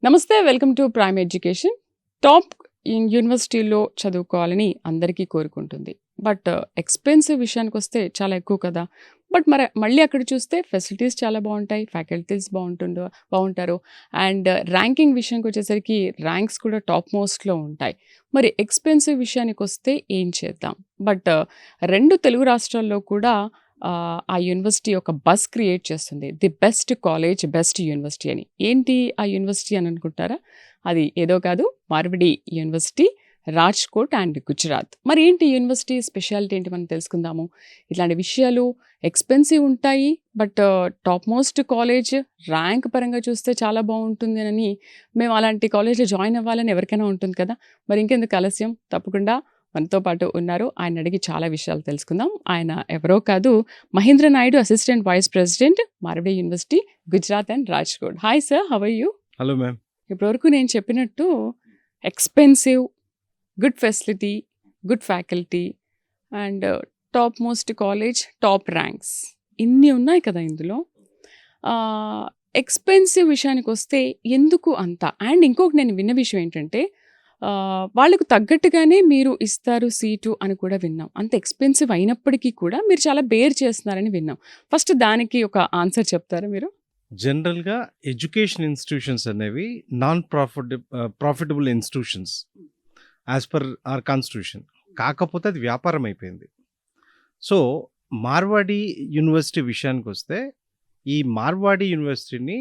నమస్తే. Welcome to prime education. Top యూనివర్సిటీలో చదువుకోవాలని అందరికీ కోరుకుంటుంది. బట్ ఎక్స్‌పెన్సివ్ విషయానికొస్తే చాలా ఎక్కువ కదా! బట్ మళ్ళీ అక్కడ చూస్తే ఫెసిలిటీస్ చాలా బావుంటాయి. ఫ్యాకల్టీస్ బావుంటారు. అండ్ ర్యాంకింగ్ విషయానికొచ్చేసరికి ర్యాంక్స్ కూడా టాప్ మోస్ట్‌లో ఉంటాయి. మరి ఎక్స్‌పెన్సివ్ విషయానికొస్తే ఏం చేద్దాం? బట్ 2 తెలుగు రాష్ట్రాల్లో కూడా ఆ యూనివర్సిటీ ఒక బజ్ క్రియేట్ చేస్తుంది. The best college, best university అని. ఏంటి ఆ యూనివర్సిటీ అని అనుకుంటారా? అది ఏదో కాదు, మార్వడి యూనివర్సిటీ, రాజ్‌కోట్ అండ్ గుజరాత్. మరి ఏంటి యూనివర్సిటీ స్పెషాలిటీ ఏంటి మనం తెలుసుకుందాము. ఇట్లాంటి విషయాలు ఎక్స్‌పెన్సివ్ ఉంటాయి. But top most college, rank పరంగా చూస్తే చాలా బావుంటుందనని మేము అలాంటి కాలేజ్‌లో జాయిన్ అవ్వాలని ఎవరికైనా ఉంటుంది కదా! మరి ఇంకెందుకు ఆలస్యం, తప్పకుండా మనతో పాటు ఉన్నారు. ఆయన అడిగి చాలా విషయాలు తెలుసుకుందాం. ఆయన ఎవరో కాదు, Mahendra Naidu, assistant vice president, Marwadi university, Gujarat and Rajkot. Hi sir, how are you? Hello ma'am. ఇప్పటివరకు నేను చెప్పినట్టు expensive, good facility, good faculty and top most college, top ranks ఇన్ని ఉన్నాయి కదా ఇందులో. ఎక్స్‌పెన్సివ్ విషయానికొస్తే ఎందుకు అంత? అండ్ ఇంకొకటి నేను విన్న విషయం ఏంటంటే వాళ్ళకు తగ్గట్టుగానే మీరు ఇస్తారు సీటు అని కూడా విన్నాం. అంత ఎక్స్‌పెన్సివ్ అయినప్పటికీ కూడా మీరు చాలా బేర్ చేస్తున్నారని విన్నాం. ఫస్ట్ దానికి ఒక ఆన్సర్ చెప్తారా మీరు? జనరల్‌గా ఎడ్యుకేషన్ ఇన్‌స్టిట్యూషన్స్ అనేవి profitable institutions as per our constitution. కాకపోతే అది వ్యాపారం అయిపోయింది. సో, మార్వాడి యూనివర్సిటీ విషయానికొస్తే, ఈ మార్వాడి యూనివర్సిటీని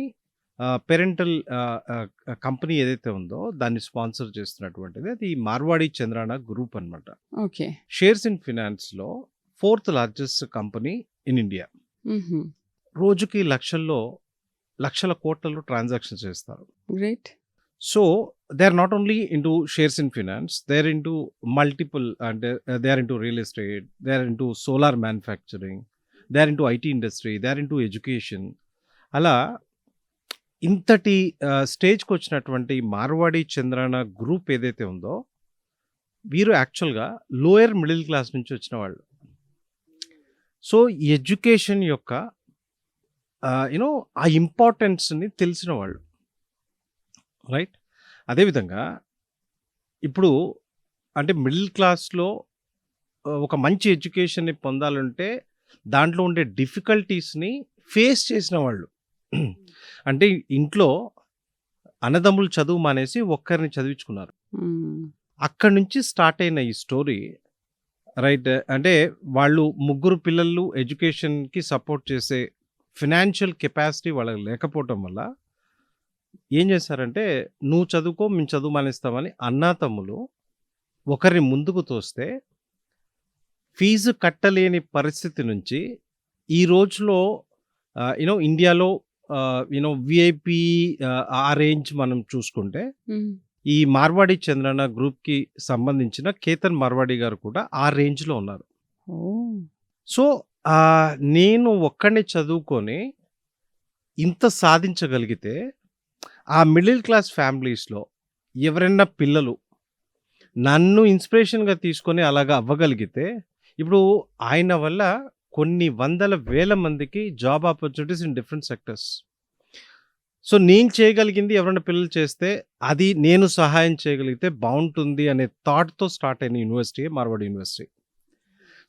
పేరెంటల్ కంపెనీ ఏదైతే ఉందో దాన్ని స్పాన్సర్ చేస్తున్నటువంటిది అది మార్వాడి చంద్రాన గ్రూప్ అనమాట. ఓకే. షేర్స్ ఇన్ ఫినాన్స్‌లో 4th largest company in India. హుహు. రోజుకి లక్షల కోట్లలో ట్రాన్సాక్షన్స్ చేస్తారు. Great. So they are not only into shares in finance, they are into multiple, అంటే they are into real estate, they are into solar manufacturing, they are into IT industry, they are into education. అలా ఇంతటి స్టేజ్కి వచ్చినటువంటి Marwadi Chandarana group ఏదైతే ఉందో, వీరు యాక్చువల్గా lower middle class నుంచి వచ్చిన వాళ్ళు. సో ఎడ్యుకేషన్ యొక్క యూనో ఆ ఇంపార్టెన్స్ని తెలిసిన వాళ్ళు, రైట్? అదేవిధంగా ఇప్పుడు అంటే మిడిల్ క్లాస్లో ఒక మంచి ఎడ్యుకేషన్ని పొందాలంటే దాంట్లో ఉండే డిఫికల్టీస్ని ఫేస్ చేసిన వాళ్ళు. అంటే ఇంట్లో అన్నదమ్ములు చదువు మానేసి ఒక్కరిని చదివించుకున్నారు. అక్కడి నుంచి స్టార్ట్ అయిన ఈ స్టోరీ, రైట్? అంటే వాళ్ళు ముగ్గురు పిల్లలు ఎడ్యుకేషన్కి సపోర్ట్ చేసే ఫినాన్షియల్ కెపాసిటీ వాళ్ళకి లేకపోవటం వల్ల ఏం చేశారంటే, నువ్వు చదువుకో, మేము చదువు మానేస్తామని అన్నాతమ్ములు ఒకరిని ముందుకు తోస్తే ఫీజు కట్టలేని పరిస్థితి నుంచి ఈ రోజులో ఇండియాలో విఐపి ఆ రేంజ్ మనం చూసుకుంటే ఈ మార్వాడి చంద్రన గ్రూప్కి సంబంధించిన కేతన్ మార్వాడి గారు కూడా ఆ రేంజ్లో ఉన్నారు. సో నేను ఒక్కడిని చదువుకొని ఇంత సాధించగలిగితే ఆ మిడిల్ క్లాస్ ఫ్యామిలీస్లో ఎవరైనా పిల్లలు నన్ను ఇన్స్పిరేషన్గా తీసుకొని అలాగా అవ్వగలిగితే, ఇప్పుడు ఆయన వల్ల కొన్ని వందల వేల మందికి job opportunities in different sectors. So నేను చేయగలిగింది ఎవరైనా పిల్లలు చేస్తే అది నేను సహాయం చేయగలిగితే బాగుంటుంది అనే థాట్తో స్టార్ట్ అయిన యూనివర్సిటీ మార్వాడి యూనివర్సిటీ.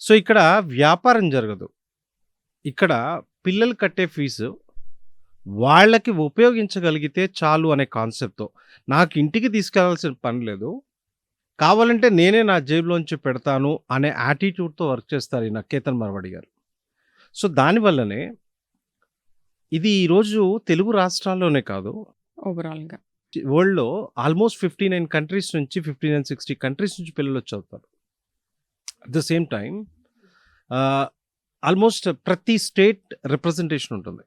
సో ఇక్కడ వ్యాపారం జరగదు. ఇక్కడ పిల్లలు కట్టే ఫీజు వాళ్ళకి ఉపయోగించగలిగితే చాలు అనే కాన్సెప్ట్తో, నాకు ఇంటికి తీసుకెళ్లాల్సిన పని లేదు, కావాలంటే నేనే నా జేబులోంచి పెడతాను అనే యాటిట్యూడ్తో వర్క్ చేస్తారు ఈయన కేతన్ మార్వాడి గారు. సో దానివల్లనే ఇది ఈరోజు తెలుగు రాష్ట్రాల్లోనే కాదు, ఓవరాల్‌గా వరల్డ్‌లో ఆల్మోస్ట్ 59 కంట్రీస్ నుంచి 59-60 కంట్రీస్ నుంచి పిల్లలు వచ్చి చదువుతారు. At the same time almost ప్రతి స్టేట్ రిప్రజెంటేషన్ ఉంటుంది,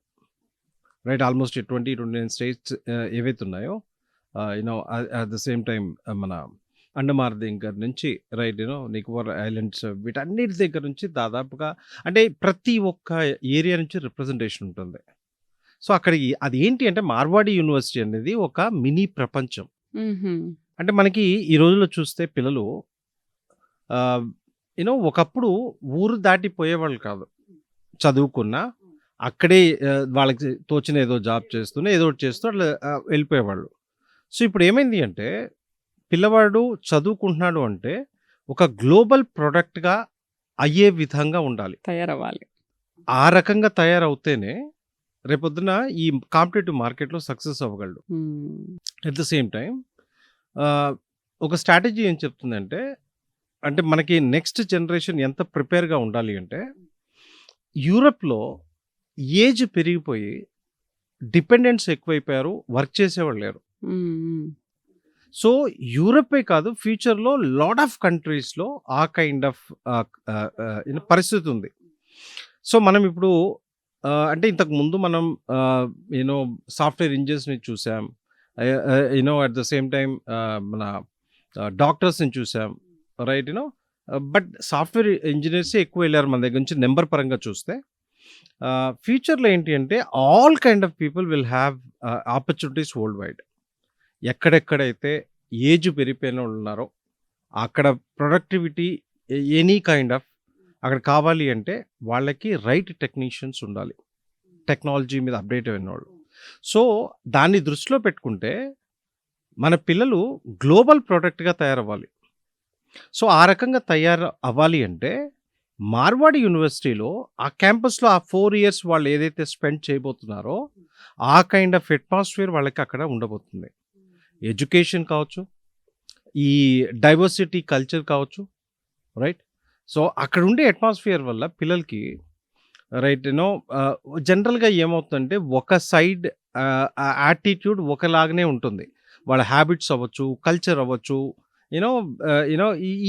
రైట్? ఆల్మోస్ట్ 29 స్టేట్స్ ఏవైతే ఉన్నాయో, అట్ ద సేమ్ టైం మన అండమాన్ దగ్గర నుంచి, రైట్, నికోబార్ ఐలాండ్స్, వీటన్నిటి దగ్గర నుంచి దాదాపుగా అంటే ప్రతి ఒక్క ఏరియా నుంచి రిప్రజెంటేషన్ ఉంటుంది. సో అక్కడికి అది ఏంటి అంటే మార్వాడి యూనివర్సిటీ అనేది ఒక మినీ ప్రపంచం. అంటే మనకి ఈ రోజుల్లో చూస్తే పిల్లలు ఒకప్పుడు ఊరు దాటిపోయేవాళ్ళు కాదు, చదువుకున్నా అక్కడే వాళ్ళకి తోచిన ఏదో జాబ్ చేస్తూనే ఏదో ఒకటి చేస్తూ అట్లా వెళ్ళిపోయేవాళ్ళు. సో ఇప్పుడు ఏమైంది అంటే పిల్లవాడు చదువుకుంటున్నాడు అంటే ఒక గ్లోబల్ ప్రొడక్ట్‌గా అయ్యే విధంగా ఉండాలి. తయారవ్వాలి. ఆ రకంగా తయారవుతేనే రేపొద్దున ఈ కాంపిటీటివ్ మార్కెట్‌లో సక్సెస్ అవ్వగలడు. ఎట్ ద సేమ్ టైమ్ ఒక స్ట్రాటజీ ఏం చెప్తుందంటే, అంటే మనకి నెక్స్ట్ జనరేషన్ ఎంత ప్రిపేర్‌గా ఉండాలి అంటే, యూరప్‌లో ఏజ్ పెరిగిపోయి డిపెండెంట్స్ ఎక్కువైపోయారు. వర్క్ చేసేవాళ్ళు లేరు. సో, యూరపే కాదు ఫ్యూచర్‌లో లాట్ ఆఫ్ కంట్రీస్‌లో ఆ కైండ్ ఆఫ్ పరిస్థితి ఉంది. సో, మనం ఇప్పుడు అంటే ఇంతకుముందు మనం సాఫ్ట్‌వేర్ ఇంజినీర్స్‌ని చూసాం. అట్ ద సేమ్ టైమ్ మన డాక్టర్స్‌ని చూసాం. రైట్ బట్ సాఫ్ట్‌వేర్ ఇంజినీర్సే ఎక్కువ ఎళ్లారు మన దగ్గర నుంచి నంబర్ పరంగా చూస్తే. ఫ్యూచర్‌లో ఏంటి అంటే all kind of people will have opportunities world wide. ఎక్కడెక్కడైతే ఏజ్ పెరిగిపోయినోళ్ళు ఉన్నారో, అక్కడ ప్రొడక్టివిటీ ఎనీ కైండ్ ఆఫ్ అక్కడ కావాలి అంటే వాళ్ళకి రైట్ టెక్నీషియన్స్ ఉండాలి. టెక్నాలజీ మీద అప్డేట్ అయినోళ్ళు. సో, దాన్ని దృష్టిలో పెట్టుకుంటే మన పిల్లలు గ్లోబల్ ప్రొడక్ట్‌గా తయారవ్వాలి. సో, ఆ రకంగా తయారు అవ్వాలి అంటే మార్వాడి యూనివర్సిటీలో ఆ క్యాంపస్‌లో ఆ 4 ఇయర్స్ వాళ్ళు ఏదైతే స్పెండ్ చేయబోతున్నారో, ఆ కైండ్ ఆఫ్ అట్మాస్ఫియర్ వాళ్ళకి అక్కడ ఉండబోతుంది. ఎడ్యుకేషన్ కావచ్చు, ఈ డైవర్సిటీ కల్చర్ కావచ్చు, రైట్? సో, అక్కడుండే అట్మాస్ఫియర్ వల్ల పిల్లలకి రైట్ జనరల్‌గా ఏమవుతుందంటే ఒక సైడ్ యాటిట్యూడ్ ఒకలాగానే ఉంటుంది. వాళ్ళ హ్యాబిట్స్ అవ్వచ్చు, కల్చర్ అవ్వచ్చు,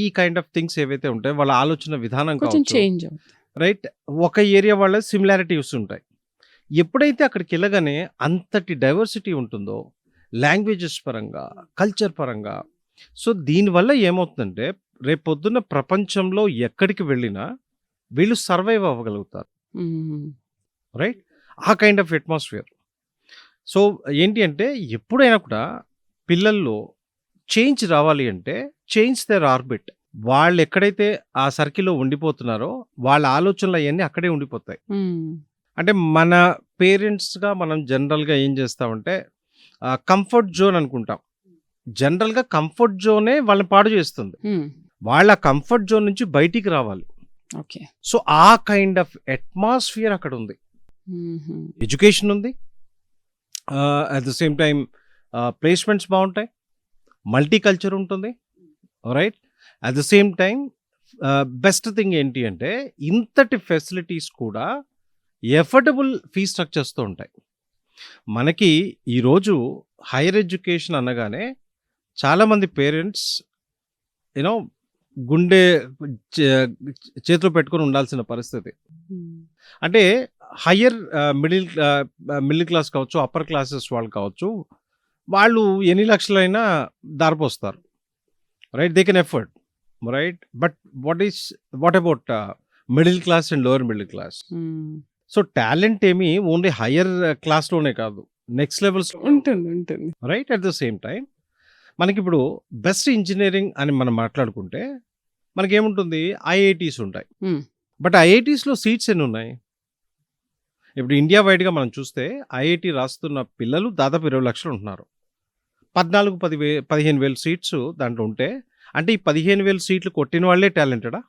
ఈ కైండ్ ఆఫ్ థింగ్స్ ఏవైతే ఉంటాయో వాళ్ళ ఆలోచన విధానం కొంచెం కావచ్చు. చేంజ్ అవుతుంది. రైట్? ఒక ఏరియా వాళ్ళ సిమిలారిటీస్ ఉంటాయి. ఎప్పుడైతే అక్కడికెళ్ళగానే అంతటి డైవర్సిటీ ఉంటుందో, లాంగ్వేజెస్ పరంగా, కల్చర్ పరంగా, సో దీనివల్ల ఏమవుతుందంటే రేపొద్దున్న ప్రపంచంలో ఎక్కడికి వెళ్ళినా వీళ్ళు సర్వైవ్ అవ్వగలుగుతారు. హ్మ్. రైట్? ఆ కైండ్ ఆఫ్ అట్మాస్ఫియర్. సో, ఏంటి అంటే ఎప్పుడైనా కూడా పిల్లల్లో చేంజ్ రావాలి అంటే చేంజ్ దేర్ ఆర్బిట్. వాళ్ళెక్కడైతే ఆ సర్కిల్‌లో ఉండిపోతున్నారో వాళ్ళ ఆలోచనలు అయన్నీ అక్కడే ఉండిపోతాయి. అంటే మన పేరెంట్స్‌గా మనం జనరల్‌గా ఏం చేస్తామంటే కంఫర్ట్ జోన్ అనుకుంటాం. జనరల్‌గా కంఫర్ట్ జోనే వాళ్ళని పాడు చేస్తుంది. వాళ్ళ కంఫర్ట్ జోన్ నుంచి బయటికి రావాలి. ఓకే. సో, ఆ కైండ్ ఆఫ్ అట్మాస్ఫియర్ అక్కడుంది. ఎడ్యుకేషన్ ఉంది. At the same time placements బావుంటాయి. మల్టీ కల్చర్ ఉంటుంది. Right? At the same time best thing ఏంటి అంటే ఇంతటి ఫెసిలిటీస్ కూడా ఎఫర్డబుల్ ఫీ స్ట్రక్చర్స్‌తో ఉంటాయి. మనకి ఈరోజు హైర్ ఎడ్యుకేషన్ అనగానే చాలామంది పేరెంట్స్ యూనో గుండె చే చేతిలో పెట్టుకొని ఉండాల్సిన పరిస్థితి. అంటే హైయర్ మిడిల్ క్లాస్ కావచ్చు, అప్పర్ క్లాసెస్ వాళ్ళు కావచ్చు, వాళ్ళు ఎన్ని లక్షలైనా దారపోస్తారు. Right? They can afford. Right? But what about middle class and lower middle class? So, talent ఏమి ఓన్లీ హైయర్ క్లాస్‌లోనే కాదు. నెక్స్ట్ లెవెల్స్‌లో ఉంటుంది. Right? At the same time మనకిప్పుడు బెస్ట్ ఇంజినీరింగ్ అని మనం మాట్లాడుకుంటే మనకేముంటుంది? ఐఐటీస్ ఉంటాయి. బట్ ఐఐటీస్‌లో సీట్స్ ఎన్నున్నాయి? ఇప్పుడు ఇండియా వైడ్‌గా మనం చూస్తే ఐఐటీ రాస్తున్న పిల్లలు దాదాపు 20,00,000 ఉంటున్నారు. 15,000 సీట్స్ దాంట్లో ఉంటే, అంటే ఈ 15,000 సీట్లు కొట్టిన వాళ్ళే టాలెంటెడా?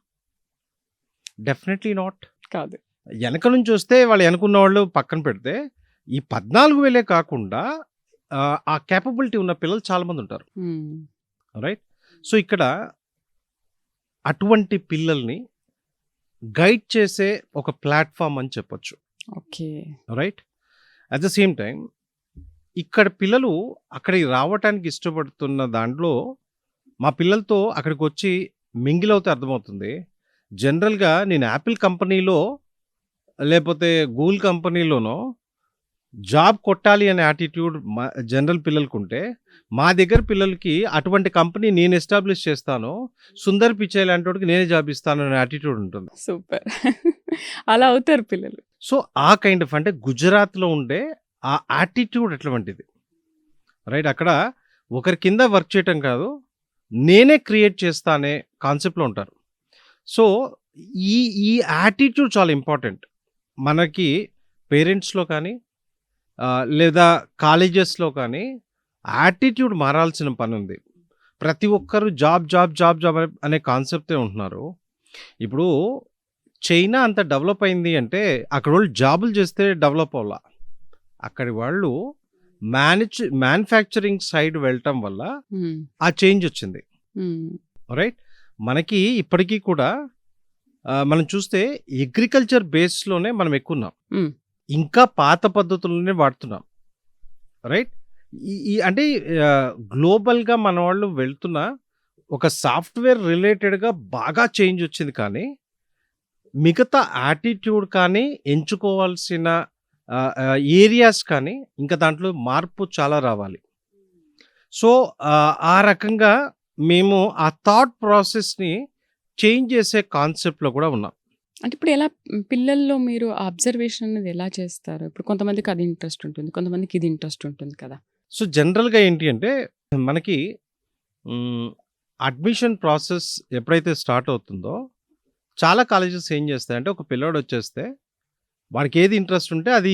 Definitely not. కాదు. వెనక నుంచి వస్తే వాళ్ళు వెనకున్న వాళ్ళు పక్కన పెడితే, ఈ 14,000 కాకుండా ఆ కేపబిలిటీ ఉన్న పిల్లలు చాలామంది ఉంటారు. రైట్? సో, ఇక్కడ అటువంటి పిల్లల్ని గైడ్ చేసే ఒక ప్లాట్‌ఫార్మ్ అని చెప్పొచ్చు. Okay. Right? At the same time ఇక్కడ పిల్లలు అక్కడికి రావటానికి ఇష్టపడుతున్న దాంట్లో మా పిల్లలతో అక్కడికొచ్చి మింగిల్ అవుతే అర్థమవుతుంది. జనరల్‌గా నేను యాపిల్ కంపెనీలో లేపోతే గూగుల్ కంపెనీలోనో జాబ్ కొట్టాలి అనే యాటిట్యూడ్ జనరల్ పిల్లలకుంటే, మా దగ్గర పిల్లలకి అటువంటి కంపెనీ నేను ఎస్టాబ్లిష్ చేస్తాను. సుందర్ పిచాయ్ లాంటోడికి నేనే జాబ్ ఇస్తాను అనే యాటిట్యూడ్ ఉంటుంది. సూపర్. అలా అవుతారు పిల్లలు. సో, ఆ కైండ్ ఆఫ్ అంటే గుజరాత్‌లో ఉండే ఆ యాటిట్యూడ్ అటువంటిది. రైట్? అక్కడ ఒకరి కింద వర్క్ చేయటం కాదు, నేనే క్రియేట్ చేస్తా అనే కాన్సెప్ట్‌లో ఉంటారు. సో, ఈ ఈ యాటిట్యూడ్ చాలా ఇంపార్టెంట్. మనకి పేరెంట్స్‌లో కానీ లేదా కాలేజెస్‌లో కానీ యాటిట్యూడ్ మారాల్సిన పని ఉంది. ప్రతి ఒక్కరు జాబ్ జాబ్ జాబ్ జాబ్ అనే కాన్సెప్టే ఉంటున్నారు. ఇప్పుడు చైనా అంత డెవలప్ అయింది అంటే అక్కడ వాళ్ళు జాబులు చేస్తే డెవలప్ అవ్వాల. అక్కడి వాళ్ళు మ్యానుఫ్యాక్చరింగ్ సైడ్ వెళ్ళటం వల్ల హ్మ్. ఆ చేంజ్ వచ్చింది. హ్మ్. రైట్. మనకి ఇప్పటికీ కూడా మనం చూస్తే అగ్రికల్చర్ బేస్లోనే మనం ఎక్కువ ఉన్నాం. హ్మ్. ఇంకా పాత పద్ధతులనే వాడుతున్నాం. రైట్. అంటే గ్లోబల్గా మన వాళ్ళు వెళ్తున్న ఒక సాఫ్ట్వేర్ రిలేటెడ్గా బాగా చేంజ్ వచ్చింది, కానీ మిగతా యాటిట్యూడ్ కానీ ఎంచుకోవాల్సిన ఏరియాస్ కానీ ఇంకా దాంట్లో మార్పు చాలా రావాలి. సో ఆ రకంగా మేము ఆ థాట్ ప్రాసెస్ని చేంజ్ చేసే కాన్సెప్ట్లో కూడా ఉన్నాం. అంటే ఇప్పుడు ఎలా పిల్లల్లో మీరు అబ్జర్వేషన్ అనేది ఎలా చేస్తారు? ఇప్పుడు కొంతమందికి అది ఇంట్రెస్ట్ ఉంటుంది. కొంతమందికి ఇది ఇంట్రెస్ట్ ఉంటుంది కదా! సో జనరల్గా ఏంటి అంటే మనకి అడ్మిషన్ ప్రాసెస్ ఎప్పుడైతే స్టార్ట్ అవుతుందో చాలా కాలేజెస్ ఏం చేస్తాయంటే ఒక పిల్లోడు వచ్చేస్తే వాడికి ఏది ఇంట్రెస్ట్ ఉంటే అది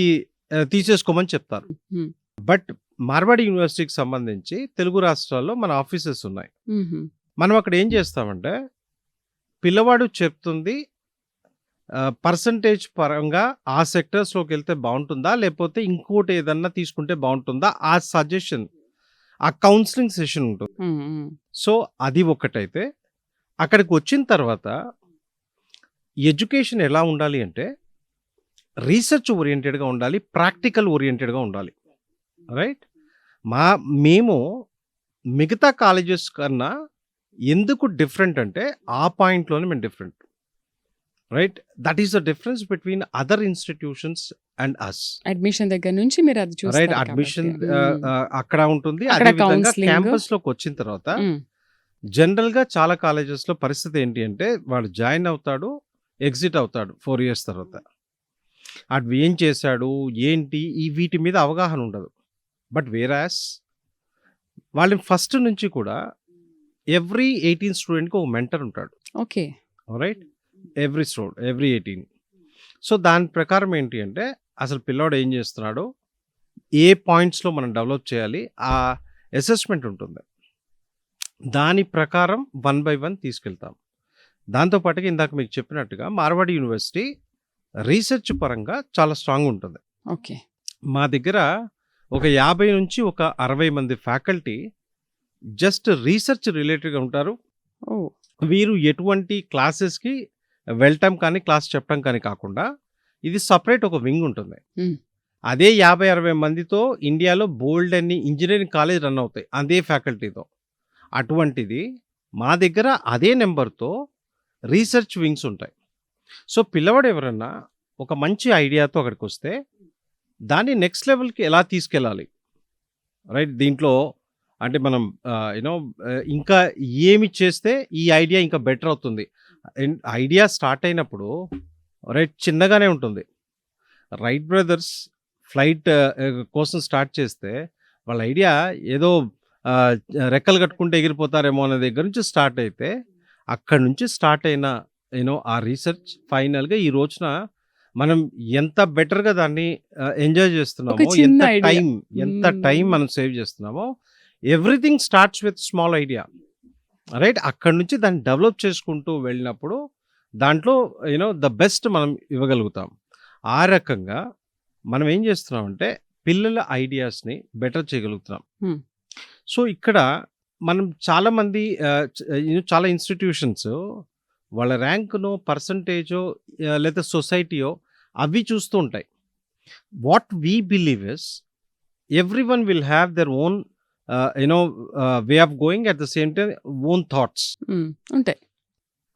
తీసేసుకోమని చెప్తారు. హ్మ్. బట్ మార్వాడి యూనివర్సిటీకి సంబంధించి తెలుగు రాష్ట్రాల్లో మన ఆఫీసెస్ ఉన్నాయి. హుహు. మనం అక్కడ ఏం చేస్తామంటే పిల్లవాడు చెప్తుంది పర్సంటేజ్ పరంగా ఆ సెక్టర్స్లోకి వెళ్తే బాగుంటుందా, లేకపోతే ఇంకోటి ఏదన్నా తీసుకుంటే బాగుంటుందా, ఆ సజెషన్, ఆ కౌన్సిలింగ్ సెషన్ ఉంటుంది. హ్మ్. హ్మ్. సో అది ఒకటైతే అక్కడికి వచ్చిన తర్వాత ఎడ్యుకేషన్ ఎలా ఉండాలి అంటే రీసెర్చ్ ఓరియంటెడ్గా ఉండాలి, ప్రాక్టికల్ ఓరియంటెడ్గా ఉండాలి. రైట్. మేము మిగతా కాలేజెస్ కన్నా ఎందుకు డిఫరెంట్ అంటే ఆ పాయింట్లోనే మేము different. Right. That is the difference between other institutions and us. Admission దగ్గర నుంచి మీరు అది రైట్. చూస్తారు అడ్మిషన్ కాబట్టి. హ్మ్. అక్కడ ఉంటుంది. అక్కడ అదేవిధంగా కౌన్సిలింగ్. క్యాంపస్లోకి వచ్చిన తర్వాత హ్మ్. జనరల్గా చాలా కాలేజెస్లో పరిస్థితి ఏంటి అంటే వాడు జాయిన్ అవుతాడు, ఎగ్జిట్ అవుతాడు 4 years తర్వాత. అటు ఏం చేశాడు, ఏంటి, ఈ వీటి మీద అవగాహన ఉండదు. బట్ వేరాస్ వాళ్ళని ఫస్ట్ నుంచి కూడా ఎవ్రీ 18 స్టూడెంట్కి ఒక మెంటర్ ఉంటాడు. ఓకే. రైట్. ఎవ్రీ 18. సో దాని ప్రకారం ఏంటి అంటే అసలు పిల్లోడు ఏం చేస్తున్నాడు, ఏ పాయింట్స్లో మనం డెవలప్ చేయాలి, ఆ అసెస్మెంట్ ఉంటుంది. దాని ప్రకారం 1 by 1 తీసుకెళ్తాం. దాంతోపాటుగా ఇందాక మీకు చెప్పినట్టుగా మార్వాడి యూనివర్సిటీ రీసెర్చ్ పరంగా చాలా స్ట్రాంగ్ ఉంటుంది. ఓకే. మా దగ్గర ఒక 50 నుంచి ఒక 60 మంది ఫ్యాకల్టీ జస్ట్ రీసెర్చ్ రిలేటెడ్గా ఉంటారు. ఓహ్! వీరు ఎటువంటి క్లాసెస్కి వెళ్ళటం కానీ క్లాస్ చెప్పడం కానీ కాకుండా ఇది సపరేట్ ఒక వింగ్ ఉంటుంది. హ్మ్. అదే 50-60 మందితో ఇండియాలో బోల్డ్ అన్ని ఇంజనీరింగ్ కాలేజ్ రన్ అవుతాయి అదే ఫ్యాకల్టీతో. అటువంటిది మా దగ్గర అదే నెంబర్తో రీసెర్చ్ వింగ్స్ ఉంటాయి. సో పిల్లవాడు ఎవరన్నా ఒక మంచి ఐడియాతో అక్కడికి వస్తే దాన్ని నెక్స్ట్ లెవెల్కి ఎలా తీసుకెళ్ళాలి, రైట్. దీంట్లో అంటే మనం ఇంకా ఏమి చేస్తే ఈ ఐడియా ఇంకా బెటర్ అవుతుంది. ఐడియా స్టార్ట్ అయినప్పుడు రైట్ చిన్నగానే ఉంటుంది. రైట్ బ్రదర్స్ ఫ్లైట్ కోసం స్టార్ట్ చేస్తే వాళ్ళ ఐడియా ఏదో రెక్కలు కట్టుకుంటే ఎగిరిపోతారేమో అనే దగ్గర నుంచి స్టార్ట్ అయితే అక్కడ నుంచి స్టార్ట్ అయిన ఆ రీసెర్చ్ ఫైనల్గా ఈ రోజున మనం ఎంత బెటర్గా దాన్ని ఎంజాయ్ ఒక చేస్తున్నామో, చిన్న ఐడియా. ఎంత టైం మనం సేవ్ చేస్తున్నామో, everything starts with small idea. Right. అక్కడ నుంచి దాన్ని డెవలప్ చేసుకుంటూ వెళ్ళినప్పుడు దాంట్లో ద బెస్ట్ మనం ఇవ్వగలుగుతాం. ఆ రకంగా మనం ఏం చేస్తున్నామంటే పిల్లల ఐడియాస్ని బెటర్ చేయగలుగుతున్నాం. హ్మ్. సో ఇక్కడ మనం చాలామంది చాలా ఇన్స్టిట్యూషన్స్ వాళ్ళ ర్యాంకునో పర్సంటేజో లేదా సొసైటీయో అవి చూస్తూ ఉంటాయి. What we believe is everyone will have their own way of going, at the same time own thoughts. హ్మ్. ఉంటాయి.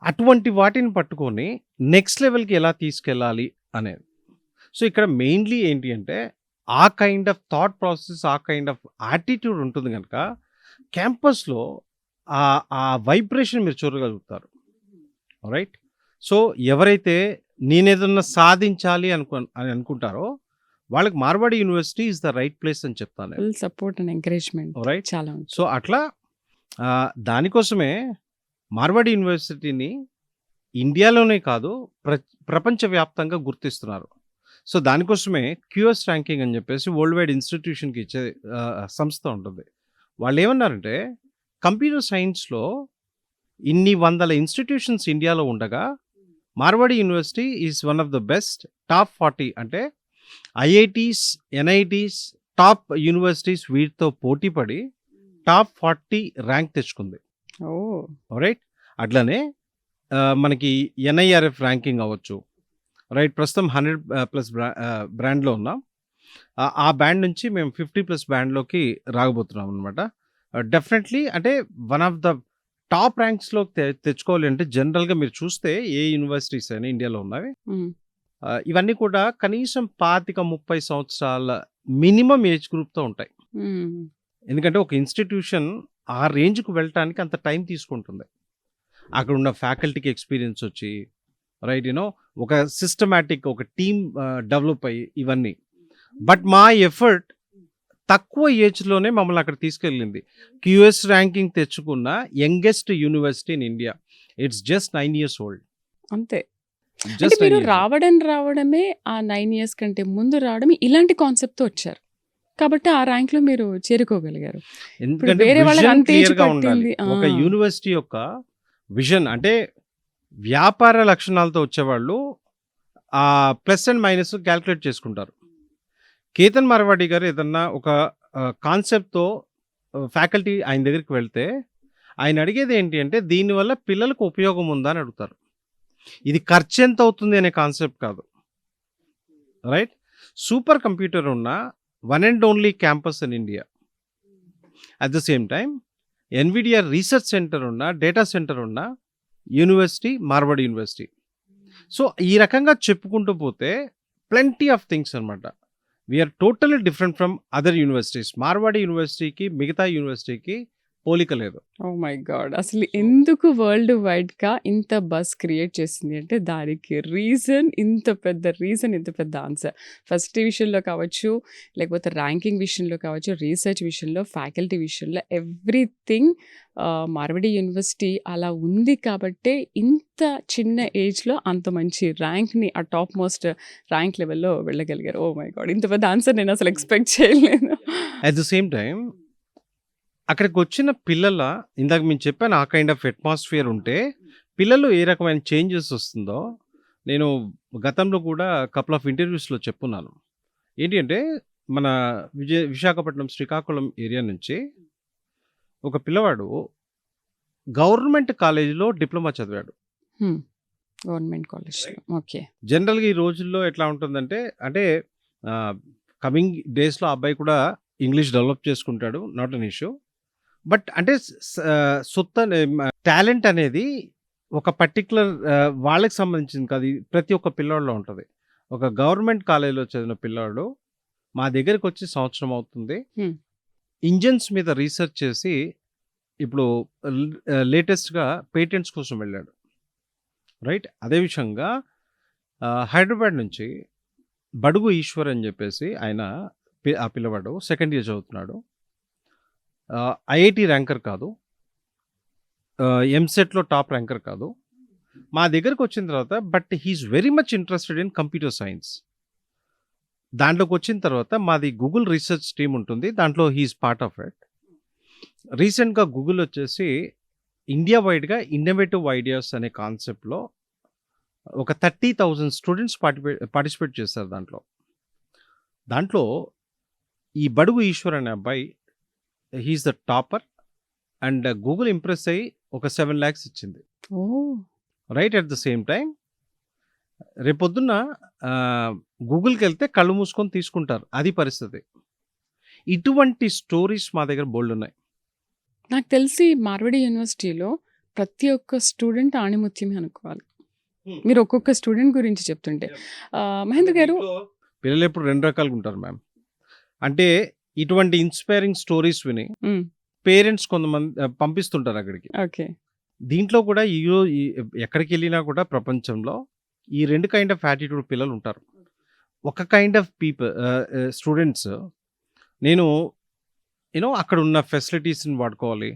అటువంటి వాటిని పట్టుకొని నెక్స్ట్ లెవెల్కి ఎలా తీసుకెళ్ళాలి అనేది. సో ఇక్కడ మెయిన్లీ ఏంటి అంటే ఆ కైండ్ ఆఫ్ థాట్ ప్రాసెస్, ఆ కైండ్ ఆఫ్ యాటిట్యూడ్ ఉంటుంది కనుక క్యాంపస్లో ఆ వైబ్రేషన్ మీరు చూడగలుగుతారు. రైట్. సో ఎవరైతే నేనేదన్నా సాధించాలి అని అనుకుంటారో వాళ్ళకి Marwadi university is the right place అని చెప్తాను. Full support and encouragement right. చాలా ఉంది. సో అట్లా దానికోసమే మార్వాడి యూనివర్సిటీని ఇండియాలోనే కాదు ప్రపంచవ్యాప్తంగా గుర్తిస్తున్నారు. సో దానికోసమే క్యూఎస్ ర్యాంకింగ్ అని చెప్పేసి వరల్డ్ వైడ్ ఇన్స్టిట్యూషన్కి ఇచ్చే సంస్థ ఉంటుంది. వాళ్ళేమన్నారంటే, కంప్యూటర్ సైన్స్‌లో ఇన్ని వందల ఇన్‌స్టిట్యూషన్స్ ఇండియాలో ఉండగా, Marwadi university is one of the best top 40 అంటే ఐఐటీస్, ఎన్ఐటీస్, టాప్ యూనివర్సిటీస్ వీటితో పోటీ పడి టాప్ 40 ర్యాంక్ తెచ్చుకుంది. ఓహ్! రైట్. అట్లనే మనకి ఎన్ఐఆర్ఎఫ్ ర్యాంకింగ్ అవ్వచ్చు. రైట్. ప్రస్తుతం 100 ప్లస్ బ్రాండ్‌లో ఉన్నాం. ఆ బ్యాండ్ నుంచి మేము 50 ప్లస్ బ్యాండ్‌లోకి రాగబోతున్నాం అనమాట. డెఫినెట్‌లీ అంటే వన్ ఆఫ్ ద టాప్ ర్యాంక్స్‌లోకి తెచ్చుకోవాలి అంటే జనరల్‌గా మీరు చూస్తే ఏ యూనివర్సిటీస్ అయినా ఇండియాలో ఉన్నవి. హ్మ్. ఇవన్నీ కూడా కనీసం 25, 30 సంవత్సరాల మినిమమ్ ఏజ్ గ్రూప్‌తో ఉంటాయి. హ్మ్. ఎందుకంటే ఒక ఇన్‌స్టిట్యూషన్ ఆ రేంజ్‌కి వెళ్ళటానికి అంత టైం తీసుకుంటుంది. అక్కడున్న ఫ్యాకల్టీకి ఎక్స్‌పీరియన్స్ వచ్చి రైట్ ఒక సిస్టమాటిక్ ఒక టీమ్ డెవలప్ అయ్యి ఇవన్నీ. బట్ మా ఎఫర్ట్ తక్కువ ఏజ్‌లోనే మమ్మల్ని అక్కడికి తీసుకెళ్ళింది. క్యూఎస్ ర్యాంకింగ్ తెచ్చుకున్న youngest university in India. It's just 9 years old. అంతే. అంటే జస్ట్ 9 మీరు ఇయర్స్ ఓల్డ్. రావడమే ఆ 9 ఇయర్స్ కంటే ముందు రావడం ఇలాంటి కాన్సెప్ట్‌తో వచ్చారు. కాబట్టి ఆ ర్యాంక్‌లో మీరు చేరుకోగలిగారు. ఇప్పుడు ఎందుకంటే వేరే వాళ్ళకి విజన్ అంత ఏజ్ క్లియర్‌గా ఉండాలి. పట్టింది. ఆ! ఒక యూనివర్సిటీ యొక్క విజన్ అంటే వ్యాపార లక్షణాలతో వచ్చేవాళ్ళు ప్లస్ అండ్ మైనస్ క్యాలిక్యులేట్ చేసుకుంటారు. కేతన్ మార్వాడి గారు ఏదన్నా ఒక కాన్సెప్ట్‌తో ఫ్యాకల్టీ ఆయన దగ్గరికి వెళ్తే ఆయన అడిగేది ఏంటి అంటే దీనివల్ల పిల్లలకు ఉపయోగం ఉందా అని అడుగుతారు. ఇది ఖర్చు ఎంత అవుతుంది అనే కాన్సెప్ట్ కాదు. రైట్. సూపర్ కంప్యూటర్ ఉన్న one and only campus in India. At the same time Nvidia research center ఉన్న డేటా సెంటర్ ఉన్న యూనివర్సిటీ మార్వాడి యూనివర్సిటీ. సో ఈ రకంగా చెప్పుకుంటూ పోతే ప్లెంటీ ఆఫ్ థింగ్స్ అనమాట. We are totally different from other universities. మార్వాడి యూనివర్సిటీకి మిగతా యూనివర్సిటీకి పోలిక లేదు. Oh my god! అసలు సో ఎందుకు వరల్డ్ వైడ్‌గా ఇంత బజ్ క్రియేట్ చేసింది అంటే దానికి రీజన్ ఇంత పెద్ద ఆన్సర్. ఫస్ట్ విషయంలో కావచ్చు, లేకపోతే ర్యాంకింగ్ విషయంలో కావచ్చు, రీసెర్చ్ విషయంలో, ఫ్యాకల్టీ విషయంలో ఎవ్రీథింగ్ మార్వాడి యూనివర్సిటీ అలా ఉంది కాబట్టే ఇంత చిన్న ఏజ్‌లో అంత మంచి ర్యాంక్‌ని ఆ టాప్ మోస్ట్ ర్యాంక్ లెవెల్‌లో వెళ్ళగలిగారు. ఓహ్ మై గాడ్! ఇంత పెద్ద ఆన్సర్ నేను అసలు ఎక్స్‌పెక్ట్ చేయలేదు. అట్ ద సేమ్ టైమ్ అక్కడికి వచ్చిన ఇందాక నేను చెప్పాను ఆ కైండ్ ఆఫ్ అట్మాస్ఫియర్ ఉంటే పిల్లలు ఏ రకమైన చేంజెస్ వస్తుందో నేను గతంలో కూడా కపుల్ ఆఫ్ ఇంటర్వ్యూస్‌లో చెప్పున్నాను. ఏంటి అంటే మన విశాఖపట్నం, శ్రీకాకుళం ఏరియా నుంచి ఒక పిల్లవాడు గవర్నమెంట్ కాలేజీలో డిప్లొమా చదివాడు. హ్మ్. గవర్నమెంట్ కాలేజ్‌లో. ఓకే. జనరల్‌గా ఈ రోజుల్లో ఎట్లా ఉంటుందంటే అంటే కమింగ్ డేస్‌లో ఆ అబ్బాయి కూడా ఇంగ్లీష్ డెవలప్ చేసుకుంటాడు. Not an issue. బట్ అంటే టాలెంట్ అనేది ఒక పర్టిక్యులర్ వాళ్ళకి సంబంధించింది కాదు. ఇది ప్రతి ఒక్క పిల్లోడిలో ఉంటది. ఒక గవర్నమెంట్ కాలేజ్‌లో చదివిన పిల్లాడు మా దగ్గరికొచ్చి సంవత్సరం అవుతుంది. హ్మ్. ఇంజిన్స్ మీద రీసెర్చ్ చేసి ఇప్పుడు లేటెస్ట్‌గా పేటెంట్స్ కోసం వెళ్ళాడు. రైట్. అదే విషయంగా హైదరాబాద్ నుంచి బడుగు ఈశ్వర్ అని చెప్పేసి ఆ పిల్లవాడు సెకండ్ ఇయర్ చదువుతున్నాడు. ఐఐటీ ర్యాంకర్ కాదు. ఎంసెట్‌లో టాప్ ర్యాంకర్ కాదు. మా దగ్గరకొచ్చిన తర్వాత but he is very much interested in computer science. దాంట్లోకొచ్చిన తర్వాత మాది గూగుల్ రీసెర్చ్ టీమ్ ఉంటుంది. దాంట్లో he is part of it. రీసెంట్‌గా గూగుల్ వచ్చేసి ఇండియా వైడ్‌గా ఇన్నోవేటివ్ ఐడియాస్ అనే కాన్సెప్ట్‌లో ఒక 30,000 స్టూడెంట్స్ పార్టిసిపేట్ చేశారు దాంట్లో. దాంట్లో ఈ బడుగు ఈశ్వర్ అనే అబ్బాయి he is the topper and Google impress అయ్యి ఒక 7 లాక్స్ ఇచ్చింది. Oh! Right. At the same time రేపొద్దున్న గూగుల్‌కెళ్తే కళ్ళు మూసుకొని తీసుకుంటారు. అది పరిస్థితి. ఇటువంటి స్టోరీస్ మా దగ్గర బోలెడున్నాయి. నాకు తెలిసి మార్వాడి యూనివర్సిటీలో ప్రతి ఒక్క స్టూడెంట్ ఆణిముత్యమే అనుకోవాలి. మీరు ఒక్కొక్క స్టూడెంట్ గురించి చెప్తుంటే. మహేంద్ర గారు పిల్లలెప్పుడు 2 రకాలుగా ఉంటారు మ్యామ్. అంటే ఇటువంటి ఇన్‌స్పైరింగ్ స్టోరీస్ విని హ్మ్. పేరెంట్స్ కొంతమంది పంపిస్తుంటారు అక్కడికి. ఓకే. దీంట్లో కూడా ఎక్కడికెళ్ళినా కూడా ప్రపంచంలో ఈ 2 కైండ్ ఆఫ్ యాటిట్యూడ్ పిల్లలుంటారు. ఒక కైండ్ ఆఫ్ స్టూడెంట్స్ నేను అక్కడున్న ఫెసిలిటీస్‌ని వాడుకోవాలి.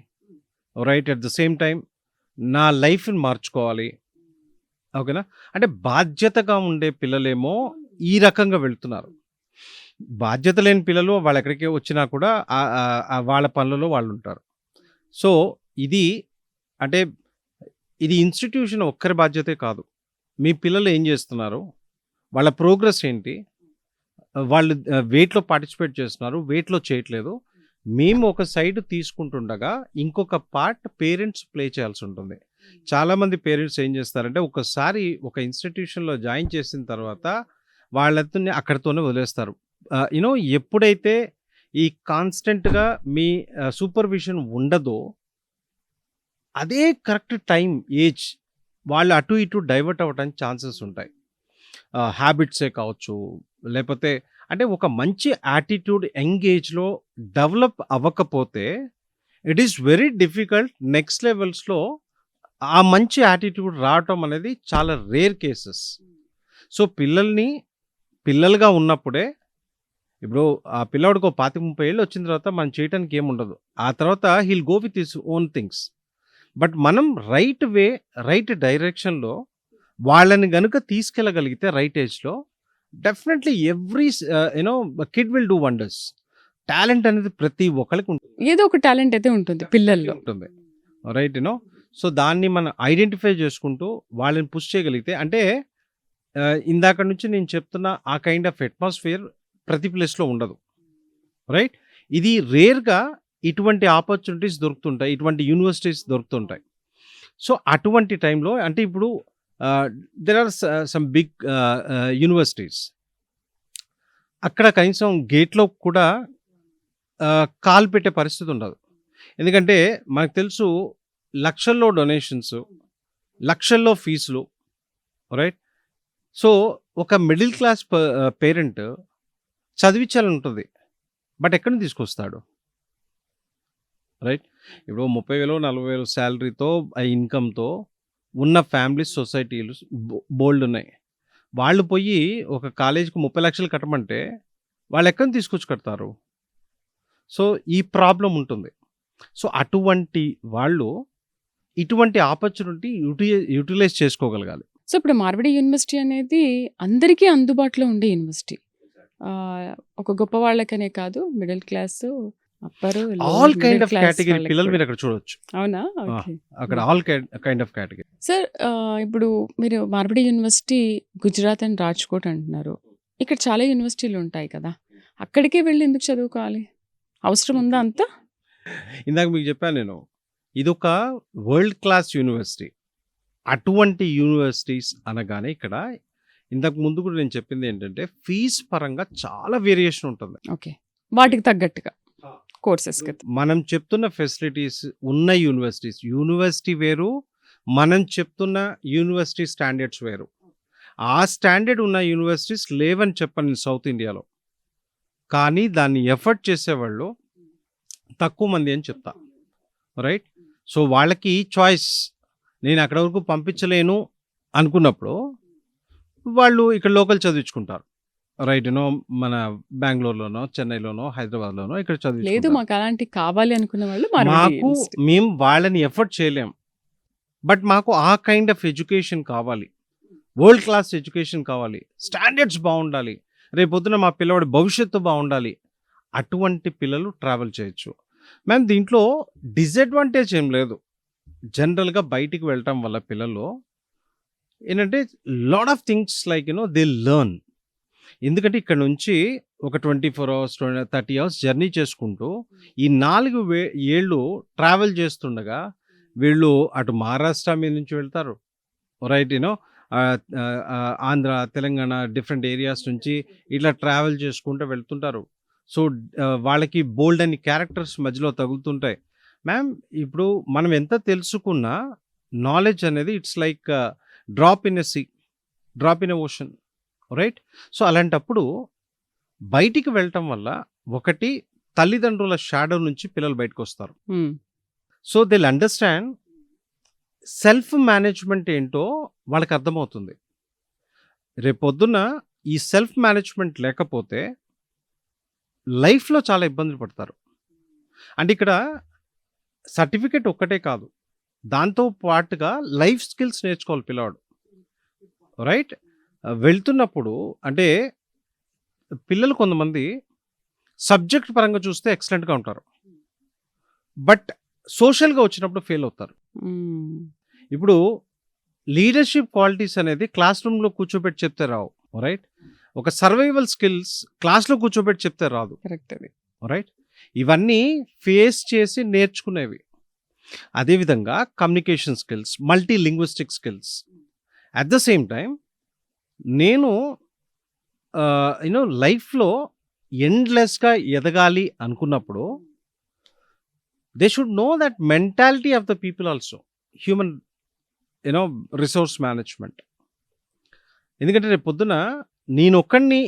Right. At the same time నా లైఫ్‌ని మార్చుకోవాలి. ఓకేనా? అంటే బాధ్యతగా ఉండే పిల్లలేమో ఈ రకంగా వెళ్తున్నారు. బాధ్యత లేని పిల్లలు వాళ్ళెక్కడికి వచ్చినా కూడా వాళ్ళ పనులలో వాళ్ళుంటారు. సో, ఇది అంటే ఇది ఇన్‌స్టిట్యూషన్ ఒక్కరి బాధ్యతే కాదు. మీ పిల్లలు ఏం జేస్తున్నారు? వాళ్ళ ప్రోగ్రెస్ ఏంటి? వాళ్ళు వేటిలో పార్టిసిపేట్ చేస్తున్నారు, వేటిలో చేయట్లేదు. మేము ఒక సైడ్ తీసుకుంటుండగా, ఇంకొక పార్ట్ పేరెంట్స్ ప్లే చేయాల్సుంటుంది. చాలామంది పేరెంట్స్ ఏం చేస్తారంటే, ఒకసారి ఒక ఇన్‌స్టిట్యూషన్‌లో జాయిన్ చేసిన తర్వాత, వాళ్ళతోని అక్కడితోనే వదిలేస్తారు. ఎప్పుడైతే ఈ కాన్స్టెంట్‌గా మీ సూపర్విజన్ ఉండదో, అదే కరెక్ట్ టైం, ఏజ్ వాళ్ళు అటు ఇటు డైవర్ట్ అవ్వడానికి ఛాన్సెస్ ఉంటాయి. హ్యాబిట్సే కావచ్చు, లేపోతే అంటే ఒక మంచి యాటిట్యూడ్ యంగ్ ఏజ్‌లో డెవలప్ అవ్వకపోతే, it is very difficult next లెవెల్స్‌లో ఆ మంచి యాటిట్యూడ్ రావటం అనేది చాలా రేర్ కేసెస్. సో, పిల్లల్ని పిల్లలుగా ఉన్నప్పుడే ఇప్పుడు ఆ పిల్లోడికి ఓ 25, 30 ఏళ్ళు వచ్చిన తర్వాత మనం చేయటానికి ఏముండదు. ఆ తర్వాత he'll go with his own things. But మనం రైట్ వే, రైట్ డైరెక్షన్‌లో వాళ్ళని గనుక తీసుకెళ్ళగలిగితే రైట్ ఏజ్‌లో definitely kid will do wonders. Talent అనేది ప్రతి ఒక్కళ్ళకి ఏదో ఒక టాలెంట్ అయితే ఉంటుంది పిల్లల్లో. ఉంటుంది. రైట్ సో, దాన్ని మనం ఐడెంటిఫై చేసుకుంటూ వాళ్ళని పుష్ చేయగలిగితే అంటే ఇందాక నుంచి నేను చెప్తున్న ఆ కైండ్ ఆఫ్ అట్మాస్ఫియర్ ప్రతి ప్లేస్‌లో ఉండదు. రైట్? ఇది రేర్‌గా ఇటువంటి ఆపర్చునిటీస్ దొరుకుతుంటాయి. ఇటువంటి యూనివర్సిటీస్ దొరుకుతుంటాయి. సో, అటువంటి టైంలో అంటే ఇప్పుడు there are some big universities. అక్కడ కనీసం గేట్‌లో కూడా కాలు పెట్టే పరిస్థితి ఉండదు. ఎందుకంటే మనకు తెలుసు లక్షల్లో డొనేషన్స్, లక్షల్లో ఫీజులు. రైట్? సో, ఒక మిడిల్ క్లాస్ పేరెంట్ చదివించాలని ఉంటుంది. బట్ ఎక్కడి నుంచి తీసుకొస్తాడు? రైట్? ఇప్పుడు 30,000, 40,000 సాలరీతో ఇన్‌కమ్‌తో ఉన్న ఫ్యామిలీస్, సొసైటీలు బోలెడున్నాయి. వాళ్ళు పోయి ఒక కాలేజీకి 30,00,000 కట్టమంటే వాళ్ళు ఎక్కడి నుంచి తీసుకొచ్చి కడతారు? సో, ఈ ప్రాబ్లమ్ ఉంటుంది. సో, అటువంటి వాళ్ళు ఇటువంటి ఆపర్చునిటీ యుటిలైజ్ చేసుకోగలగాలి. సో, ఇప్పుడు మార్వాడి యూనివర్సిటీ అనేది అందరికీ అందుబాటులో ఉండే యూనివర్సిటీ. ఒక గొప్ప వాళ్ళకనే కాదు, middle class, upper, all lower kind middle of class category వాళ్ళకి పిల్లలు కూడా. మీరు అక్కడ చూడొచ్చు. అవునా? ఆ! ఓకే. అక్కడ హ్మ్. All kind of category. Sir, ఇప్పుడు మీరు మార్వాడి యూనివర్సిటీ గుజరాత్ అండ్ రాజ్‌కోట్ అంటున్నారు. ఇక్కడ చాలా యూనివర్సిటీలు ఉంటాయి కదా! అక్కడికే వెళ్లి ఎందుకు చదువుకోవాలి? అవసరం ఉందా అంత? ఇందాక మీకు చెప్పాను నేను. ఇదొక వరల్డ్ క్లాస్ యూనివర్సిటీ. అటువంటి యూనివర్సిటీస్ అనగానే ఇక్కడ ఇంతకు ముందు కూడా నేను చెప్పింది ఏంటంటే ఫీజ్ పరంగా చాలా వేరియేషన్ ఉంటుంది. ఓకే. వాటికి తగ్గట్టుగా కోర్సెస్‌కి. మనం చెప్తున్న ఫెసిలిటీస్ ఉన్న యూనివర్సిటీ వేరు. మనం చెప్తున్న యూనివర్సిటీ స్టాండర్డ్స్ వేరు. ఆ స్టాండర్డ్ ఉన్న యూనివర్సిటీస్ లేవని చెప్పను నేను సౌత్ ఇండియాలో. కానీ దాన్ని ఎఫర్ట్ చేసేవాళ్ళు తక్కువ మంది అని చెప్తా. రైట్? సో, వాళ్ళకి చాయిస్. నేను అక్కడి వరకు పంపించలేను అనుకున్నప్పుడు వాళ్ళు ఇక్కడ లోకల్ చదివించుకుంటారు. రైట్ మన బెంగుళూరులోనో, చెన్నైలోనో, హైదరాబాద్‌లోనో ఇక్కడ లేదు, చదివించుకుంటారు. మాకు అలాంటివి కావాలి అనుకున్న వాళ్ళు మార్వాడి మాకు యూనివర్సిటీ. మేము వాళ్ళని ఎఫర్ట్ చేయలేం. బట్ మాకు ఆ కైండ్ ఆఫ్ ఎడ్యుకేషన్ కావాలి. వరల్డ్ క్లాస్ ఎడ్యుకేషన్ కావాలి. స్టాండర్డ్స్ బావుండాలి. రేపొద్దున మా పిల్లవాడి భవిష్యత్తు బావుండాలి. అటువంటి పిల్లలు ట్రావెల్ చేయొచ్చు. మ్యామ్ దీంట్లో డిసడ్వాంటేజ్ ఏం లేదు. జనరల్‌గా బయటికి వెళ్ళటం వల్ల పిల్లలు ఏంటంటే lot of things like they learn. ఎందుకంటే ఇక్కడ నుంచి ఒక 24 అవర్స్, 30 అవర్స్ జర్నీ చేసుకుంటూ ఈ 4 ఏళ్ళు ట్రావెల్ చేస్తుండగా వీళ్ళు అటు మహారాష్ట్ర మీద నుంచి వెళ్తారు. Right Andhra, Telangana different areas నుంచి ఇట్లా ట్రావెల్ చేసుకుంటూ వెళ్తుంటారు. సో, వాళ్ళకి బోల్డ్ అని క్యారెక్టర్స్ మధ్యలో తగులుతుంటాయి. మ్యామ్ ఇప్పుడు మనం ఎంత తెలుసుకున్నా నాలెడ్జ్ అనేది it's like drop in a sea, drop in a ocean. Right? So, అలాంటప్పుడు బయటికి వెళ్ళటం వల్ల ఒకటి తల్లిదండ్రుల షాడో నుంచి పిల్లలు బయటకొస్తారు. హ్మ్. So, they will understand self management ఏంటో వాళ్ళకి అర్థమవుతుంది. రేపొద్దున ఈ సెల్ఫ్ మేనేజ్‌మెంట్ లేకపోతే లైఫ్‌లో చాలా ఇబ్బందులు పడతారు. అంటే ఇక్కడ సర్టిఫికేట్ ఒక్కటే కాదు. దాంతో పాటుగా లైఫ్ స్కిల్స్ నేర్చుకోవాలి పిల్లవాడు. రైట్? వెళ్తున్నప్పుడు అంటే పిల్లలు కొంతమంది సబ్జెక్ట్ పరంగా చూస్తే ఎక్సలెంట్‌గా ఉంటారు. బట్ సోషల్‌గా వచ్చినప్పుడు ఫెయిల్ అవుతారు. హ్మ్. ఇప్పుడు లీడర్‌షిప్ క్వాలిటీస్ అనేది క్లాస్ రూమ్‌లో కూర్చోబెట్టి చెప్తే రావు. రైట్? ఒక సర్వైవల్ స్కిల్స్ క్లాస్‌లో కూర్చోబెట్టి చెప్తే రాదు. కరెక్ట్ అది. రైట్? ఇవన్నీ ఫేస్ చేసి నేర్చుకునేవి. అదేవిధంగా communication skills, multi linguistic skills. At the same time నేను లైఫ్‌లో ఎండ్‌లెస్‌గా ఎదగాలి అనుకున్నప్పుడు they should know that mentality of the people also. Human resource management. ఎందుకంటే రేపు పొద్దున నేనొక్కడిని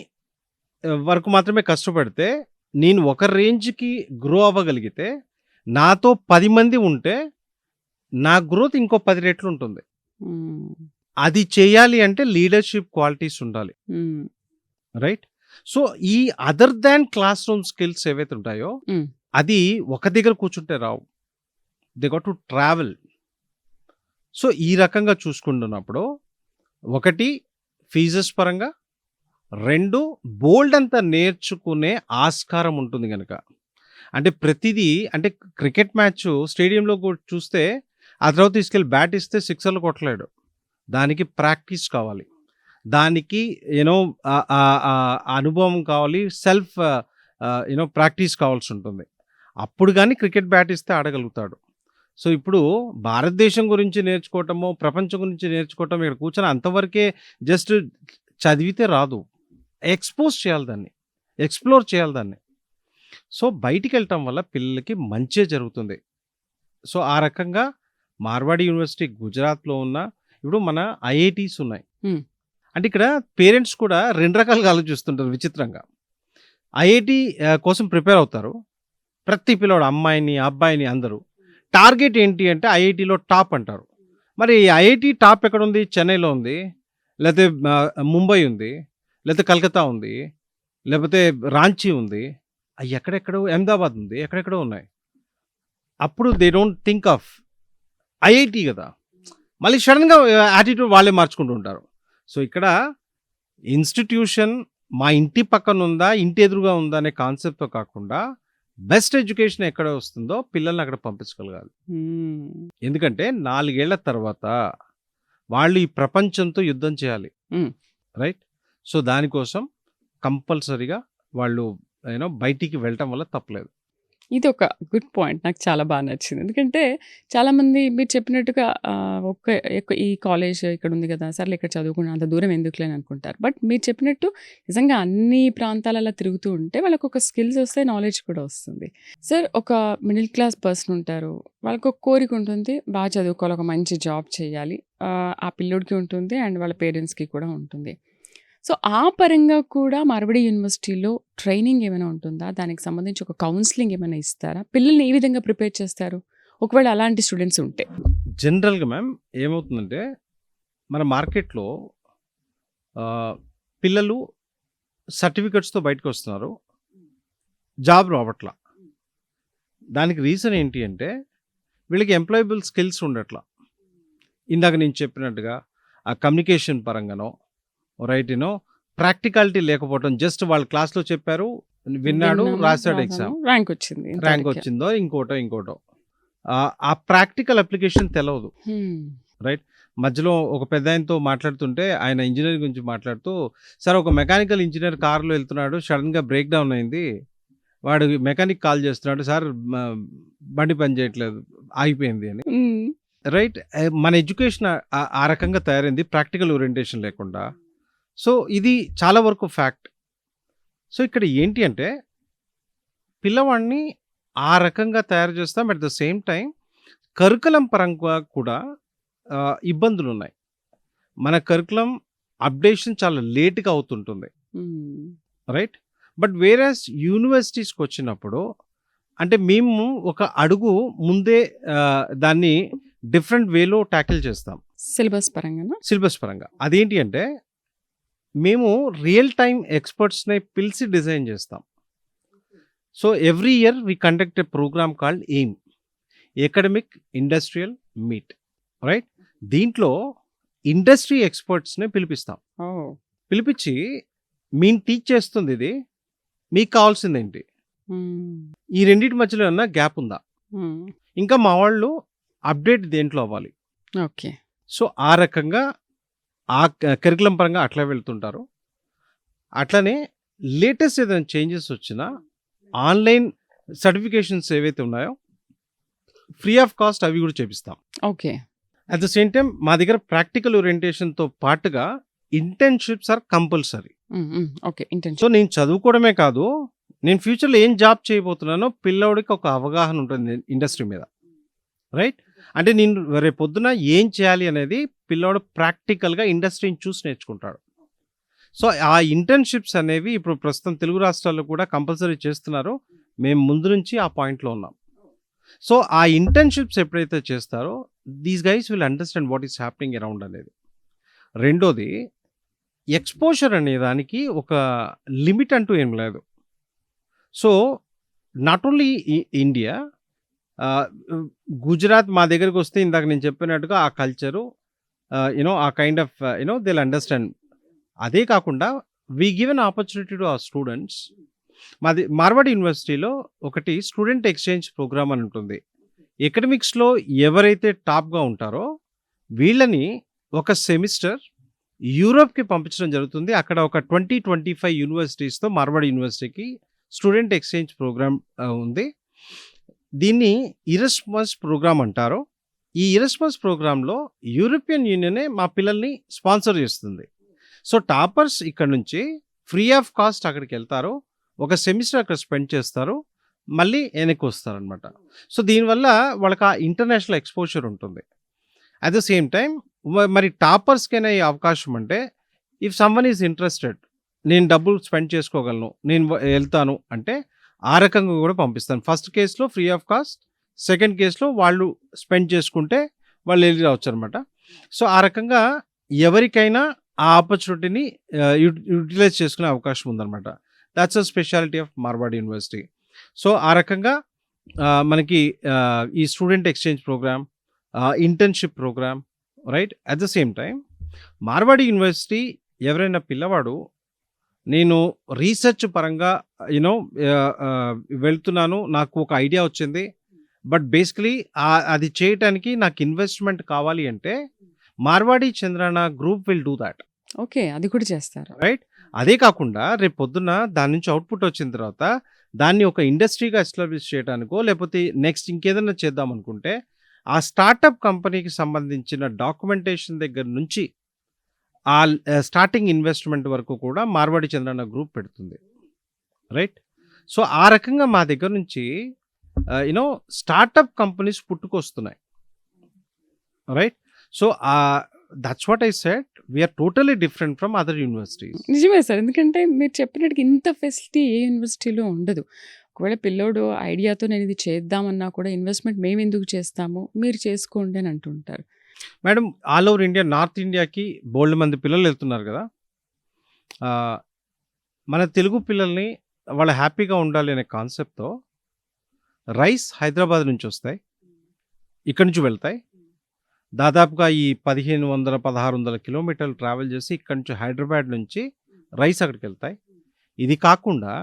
వరకు మాత్రమే కష్టపడితే, నేను ఒక రేంజ్‌కి గ్రో అవ్వగలిగితే, నాతో 10 మంది ఉంటే, నా గ్రోత్ ఇంకో 10 రెట్లు ఉంటుంది. హ్మ్. అది చేయాలి అంటే లీడర్‌షిప్ క్వాలిటీస్ ఉండాలి. హ్మ్. రైట్? సో, ఈ other than classroom skills ఏవైతే ఉంటాయో, హ్మ్. అది ఒక దగ్గర కూర్చుంటే రావు. They got to travel. So, ఈ రకంగా చూసుకుంటున్నప్పుడు, ఒకటి ఫీజెస్ పరంగా, 2 బోలెడంత నేర్చుకునే ఆస్కారం ఉంటుంది గనక. అంటే ప్రతిదీ అంటే క్రికెట్ మ్యాచ్ స్టేడియంలో చూస్తే, ఆ తర్వాత తీసుకెళ్ళి బ్యాట్ ఇస్తే సిక్సర్లు కొట్టలేడు. దానికి ప్రాక్టీస్ కావాలి. దానికి అనుభవం కావాలి. సెల్ఫ్ ప్రాక్టీస్ కావాల్సుంటుంది. అప్పుడు గాని క్రికెట్ బ్యాట్ ఇస్తే ఆడగలుగుతాడు. సో, ఇప్పుడు భారతదేశం గురించి నేర్చుకోవటము, ప్రపంచం గురించి నేర్చుకోవటం ఇక్కడ కూర్చొని అంతవరకే జస్ట్ చదివితే రాదు. ఎక్స్‌పోజ్ చేయాలి దాన్ని. ఎక్స్‌ప్లోర్ చేయాలి దాన్ని. సో, బయటికెళ్ళటం వల్ల పిల్లలకి మంచే జరుగుతుంది. సో, ఆ రకంగా మార్వాడి యూనివర్సిటీ గుజరాత్‌లో ఉన్న ఇప్పుడు మన ఐఐటీస్ ఉన్నాయి. హ్మ్. అంటే ఇక్కడ పేరెంట్స్ కూడా 2 రకాలుగా ఆలోచిస్తుంటారు విచిత్రంగా. ఐఐటీ కోసం ప్రిపేర్ అవుతారు. ప్రతి పిల్లోడు అమ్మాయిని, అబ్బాయిని అందరూ. టార్గెట్ ఏంటి అంటే ఐఐటీలో టాప్ అంటారు. మరి ఐఐటీ టాప్ ఎక్కడుంది? చెన్నైలో ఉంది. లేతే ముంబై ఉంది. లేతే కలకత్తా ఉంది. లేపోతే రాంచీ ఉంది. ఎక్కడెక్కడో అహ్మదాబాద్ ఉంది. ఎక్కడెక్కడో ఉన్నాయి. అప్పుడు they don't think of IIT గదా! మళ్ళీ సడెన్‌గా యాటిట్యూడ్ వాళ్ళే మార్చుకుంటూ ఉంటారు. సో, ఇక్కడ ఇన్‌స్టిట్యూషన్ మా ఇంటి పక్కనుందా, ఇంటి ఎదురుగా ఉందా అనే కాన్సెప్ట్‌తో కాకుండా బెస్ట్ ఎడ్యుకేషన్ ఎక్కడ వస్తుందో పిల్లల్ని అక్కడ పంపించగలగాలి. హ్మ్. ఎందుకంటే 4 ఏళ్ల తర్వాత వాళ్ళు ఈ ప్రపంచంతో యుద్ధం చేయాలి. హ్మ్. రైట్? సో, దానికోసం కంపల్సరీగా వాళ్ళు బయటికి వెళ్ళటం వల్ల తప్పులేదు. ఇదొక గుడ్ పాయింట్. నాకు చాలా బా నచ్చింది. ఎందుకంటే చాలామంది మీరు చెప్పినట్టుగా ఈ కాలేజ్ ఇక్కడుంది గదా! సర్లే ఇక్కడ చదువుకున్నా అంత దూరం ఎందుకులే అని అనుకుంటారు. బట్ మీరు చెప్పినట్టు నిజంగా అన్ని ప్రాంతాలలో తిరుగుతూ ఉంటే వాళ్ళకొక స్కిల్స్ వస్తాయి. నాలెడ్జ్ కూడా వస్తుంది. సార్ ఒక మిడిల్ క్లాస్ పర్సన్ ఉంటారు. వాళ్ళకొక కోరిక ఉంటుంది. బాగా చదువుకోవాలి. ఒక మంచి జాబ్ చేయాలి. ఆ పిల్లోడికి ఉంటుంది. అండ్ వాళ్ళ పేరెంట్స్‌కి కూడా ఉంటుంది. సో, ఆ పరంగా కూడా మార్వాడి యూనివర్సిటీలో ట్రైనింగ్ ఏమైనా ఉంటుందా? దానికి సంబంధించి ఒక కౌన్సెలింగ్ ఏమైనా ఇస్తారా? పిల్లల్ని ఏ విధంగా ప్రిపేర్ చేస్తారు? ఒకవేళ అలాంటి స్టూడెంట్స్ ఉంటే? జనరల్‌గా మ్యామ్ ఏమవుతుందంటే మన మార్కెట్‌లో పిల్లలు సర్టిఫికేట్స్‌తో బయటకొస్తున్నారు. జాబ్ రావట్ల. దానికి రీజన్ ఏంటి అంటే వీళ్ళకి ఎంప్లాయబుల్ స్కిల్స్ ఉండట్ల. ఇందాక నేను చెప్పినట్టుగా ఆ కమ్యూనికేషన్ పరంగానో రైట్ ప్రాక్టికాలిటీ లేకపోవటం. జస్ట్ వాళ్ళు క్లాస్‌లో చెప్పారు, విన్నాడు, విన్నాము, రాసాడు రాసాము, ఎగ్జామ్. ర్యాంక్ వచ్చింది. ర్యాంక్ ఇంతవరకే. వచ్చిందో ఇంకోటో. ఆ ప్రాక్టికల్ అప్లికేషన్ తెలవదు. హ్మ్. రైట్? మధ్యలో ఒక పెద్దాయనతో మాట్లాడుతుంటే ఆయన ఇంజినీరింగ్ గురించి మాట్లాడుతూ, "సార్ ఒక మెకానికల్ ఇంజినీర్ కార్‌లో ఎళ్తున్నాడు. సడెన్‌గా బ్రేక్ డౌన్ అయింది. వాడు మెకానిక్ కాల్ చేస్తున్నాడు. సార్ మ బండి పని చేయట్లేదు. ఆగిపోయింది" అని. హ్మ్. రైట్? మన ఎడ్యుకేషన్ ఆ రకంగా తయారైంది. ప్రాక్టికల్ ఓరియంటేషన్ లేకుండా. సో, ఇది చాలా వరకు ఫ్యాక్ట్. సో, ఇక్కడ ఏంటి అంటే పిల్లవాడిని ఆ రకంగా తయారు చేస్తాం. At the same time curriculum పరంగా కూడా ఇబ్బందులున్నాయి. మన కరికులం అప్డేషన్ చాలా లేట్‌గా అవుతుంటుంది. హ్మ్. రైట్? బట్ వేరాస్ యూనివర్సిటీస్‌కొచ్చినప్పుడు అంటే మేము ఒక అడుగు ముందే దాన్ని డిఫరెంట్ వేలో టాకిల్ చేస్తాం. సిలబస్ పరంగానా? సిలబస్ పరంగా. అదేంటి అంటే మేము రియల్ టైమ్ ఎక్స్‌పర్ట్స్‌ని పిలిచి డిజైన్ చేస్తాం. So, every year we conduct a program called AIM. Academic industrial meet. Right? దీంట్లో ఇండస్ట్రీ ఎక్స్‌పర్ట్స్‌ని పిలిపిస్తాం. ఓహ్! పిలిపించి మేము టీచ్ చేస్తుంది ఇది, మీకు కావాల్సిందేంటి? ఈ రెండిటి మధ్యలో ఏమన్నా గ్యాప్ ఉందా? ఇంకా మా వాళ్ళు అప్డేట్ దేంట్లో అవ్వాలి. ఓకే. సో, ఆ రకంగా ఆ కరికులం పరంగా అట్లా వెళ్తుంటారు. అట్లనే లేటెస్ట్ ఏదైనా చేంజెస్ వచ్చినా ఆన్‌లైన్ సర్టిఫికేషన్స్ ఏవైతే ఉన్నాయో ఫ్రీ ఆఫ్ కాస్ట్ అవి కూడా చేపిస్తాం. Okay. At the same time మా దగ్గర ప్రాక్టికల్ ఓరియంటేషన్‌తో పాటుగా internships are compulsory. Okay. Intention. So, నేను చదువుకోవడమే కాదు, నేను ఫ్యూచర్‌లో ఏం జాబ్ చేయబోతున్నానో పిల్లోడికి ఒక అవగాహన ఉంటుంది ఇండస్ట్రీ మీద. రైట్? అంటే నేను రేపొద్దున ఏం చేయాలి అనేది పిల్లోడు ప్రాక్టికల్‌గా ఇండస్ట్రీని చూసి నేర్చుకుంటాడు. సో, ఆ ఇంటర్న్‌షిప్స్ అనేవి ఇప్పుడు ప్రస్తుతం తెలుగు రాష్ట్రాల్లో కూడా కంపల్సరీ చేస్తున్నారు. మేము ముందు నుంచి ఆ పాయింట్‌లో ఉన్నాం. సో, ఆ ఇంటర్న్‌షిప్స్ ఎప్పుడైతే చేస్తారో these guys will understand what is happening around అనేది. రెండోది ఎక్స్‌పోజర్ అనే దానికి ఒక లిమిట్ అంటూ ఏం లేదు. So, not only India, Gujarat మా దగ్గరకొస్తే ఇందాక నేను చెప్పినట్టుగా ఆ కల్చరు, ఆ kind of they will understand. అదే కాకుండా we give an opportunity to our students. మాది మార్వాడి యూనివర్సిటీలో ఒకటి స్టూడెంట్ ఎక్స్‌చేంజ్ ప్రోగ్రామ్ అని ఉంటుంది. ఎకడమిక్స్‌లో ఎవరైతే టాప్‌గా ఉంటారో వీళ్ళని ఒక సెమిస్టర్ యూరోప్‌కి పంపించడం జరుగుతుంది. అక్కడ ఒక 25 యూనివర్సిటీస్‌తో మార్వాడి యూనివర్సిటీకి స్టూడెంట్ ఎక్స్‌చేంజ్ ప్రోగ్రామ్ ఉంది. దీన్ని ఇరస్మస్ ప్రోగ్రామ్ అంటారు. ఈ ఇరస్మస్ ప్రోగ్రామ్‌లో యూరోపియన్ యూనియనే మా పిల్లల్ని స్పాన్సర్ చేస్తుంది. సో, టాపర్స్ ఇక్కడ నుంచి ఫ్రీ ఆఫ్ కాస్ట్ అక్కడికెళ్తారు. ఒక సెమిస్టర్ అక్కడ స్పెండ్ చేస్తారు. మళ్ళీ వెనక్కొస్తారనమాట. సో, దీనివల్ల వాళ్ళకి ఆ ఇంటర్నేషనల్ ఎక్స్‌పోజర్ ఉంటుంది. అట్ ద సేమ్ టైమ్ మరి టాపర్స్‌కైనా ఈ అవకాశం అంటే ఇఫ్ సమ్‌వన్ ఈజ్ ఇంట్రెస్టెడ్, నేను డబ్బులు స్పెండ్ చేసుకోగలను, నేను ఎళ్తాను అంటే ఆ రకంగా కూడా పంపిస్తాను. ఫస్ట్ కేస్‌లో ఫ్రీ ఆఫ్ కాస్ట్, సెకండ్ కేస్‌లో వాళ్ళు స్పెండ్ చేసుకుంటే వాళ్ళు ఎళ్లి రావచ్చనమాట. సో, ఆ రకంగా ఎవరికైనా ఆ ఆపర్చునిటీని యుటిలైజ్ చేసుకునే అవకాశం ఉందనమాట. That's a speciality of Marwadi university. So, ఆ రకంగా మనకి ఈ student exchange program, internship program, right? At the same time Marwadi university ఎవరైనా పిల్లవాడు నేను రీసెర్చ్ పరంగా యూనో వెళ్తున్నాను, నాకు ఒక ఐడియా వచ్చింది. బట్ బేసికలీ అది చేయటానికి నాకు ఇన్వెస్ట్‌మెంట్ కావాలి అంటే Marwadi Chandarana group will do that. Okay. అది కూడా చేస్తారు. రైట్? అదే కాకుండా రేపొద్దున దాని నుంచి అవుట్‌పుట్ వచ్చిన తర్వాత దాన్ని ఒక ఇండస్ట్రీగా ఎస్టాబ్లిష్ చేయడానికో, లేపోతే నెక్స్ట్ ఇంకేదన్నా చేద్దామనుకుంటే ఆ స్టార్టప్ కంపెనీకి సంబంధించిన డాక్యుమెంటేషన్ దగ్గర నుంచి ఆ స్టార్టింగ్ ఇన్వెస్ట్‌మెంట్ వరకు కూడా మార్వాడి చంద్రన గ్రూప్ పెడుతుంది. రైట్? సో, ఆ రకంగా మా దగ్గర నుంచి స్టార్టప్ కంపెనీస్ పుట్టుకొస్తున్నాయి. Right? So, that's what I said we are totally different from other universities. నిజమే సార్. ఎందుకంటే మీరు చెప్పినట్టుగా ఇంత ఫెసిలిటీ ఏ యూనివర్సిటీలో ఉండదు. ఒకవేళ పిల్లోడు ఐడియాతో నేను ఇది చేద్దామన్నా కూడా ఇన్వెస్ట్‌మెంట్ మేమెందుకు చేస్తాము, మీరు చేసుకోండి అని అంటుంటారు. Madam, all over India, north ఇండియాకి బోలెడు మంది పిల్లలు వెళ్తున్నారు కదా! మన తెలుగు పిల్లల్ని వాళ్ళు హ్యాపీగా ఉండాలి అనే కాన్సెప్ట్‌తో రైస్ హైదరాబాద్ నుంచి వస్తాయి. ఇక్కడి నుంచి వెళ్తాయి. దాదాపుగా ఈ 1500, 1600 కిలోమీటర్లు ట్రావెల్ చేసి ఇక్కడి నుంచి హైదరాబాద్ నుంచి రైస్ అక్కడికెళ్తాయి. ఇది కాకుండా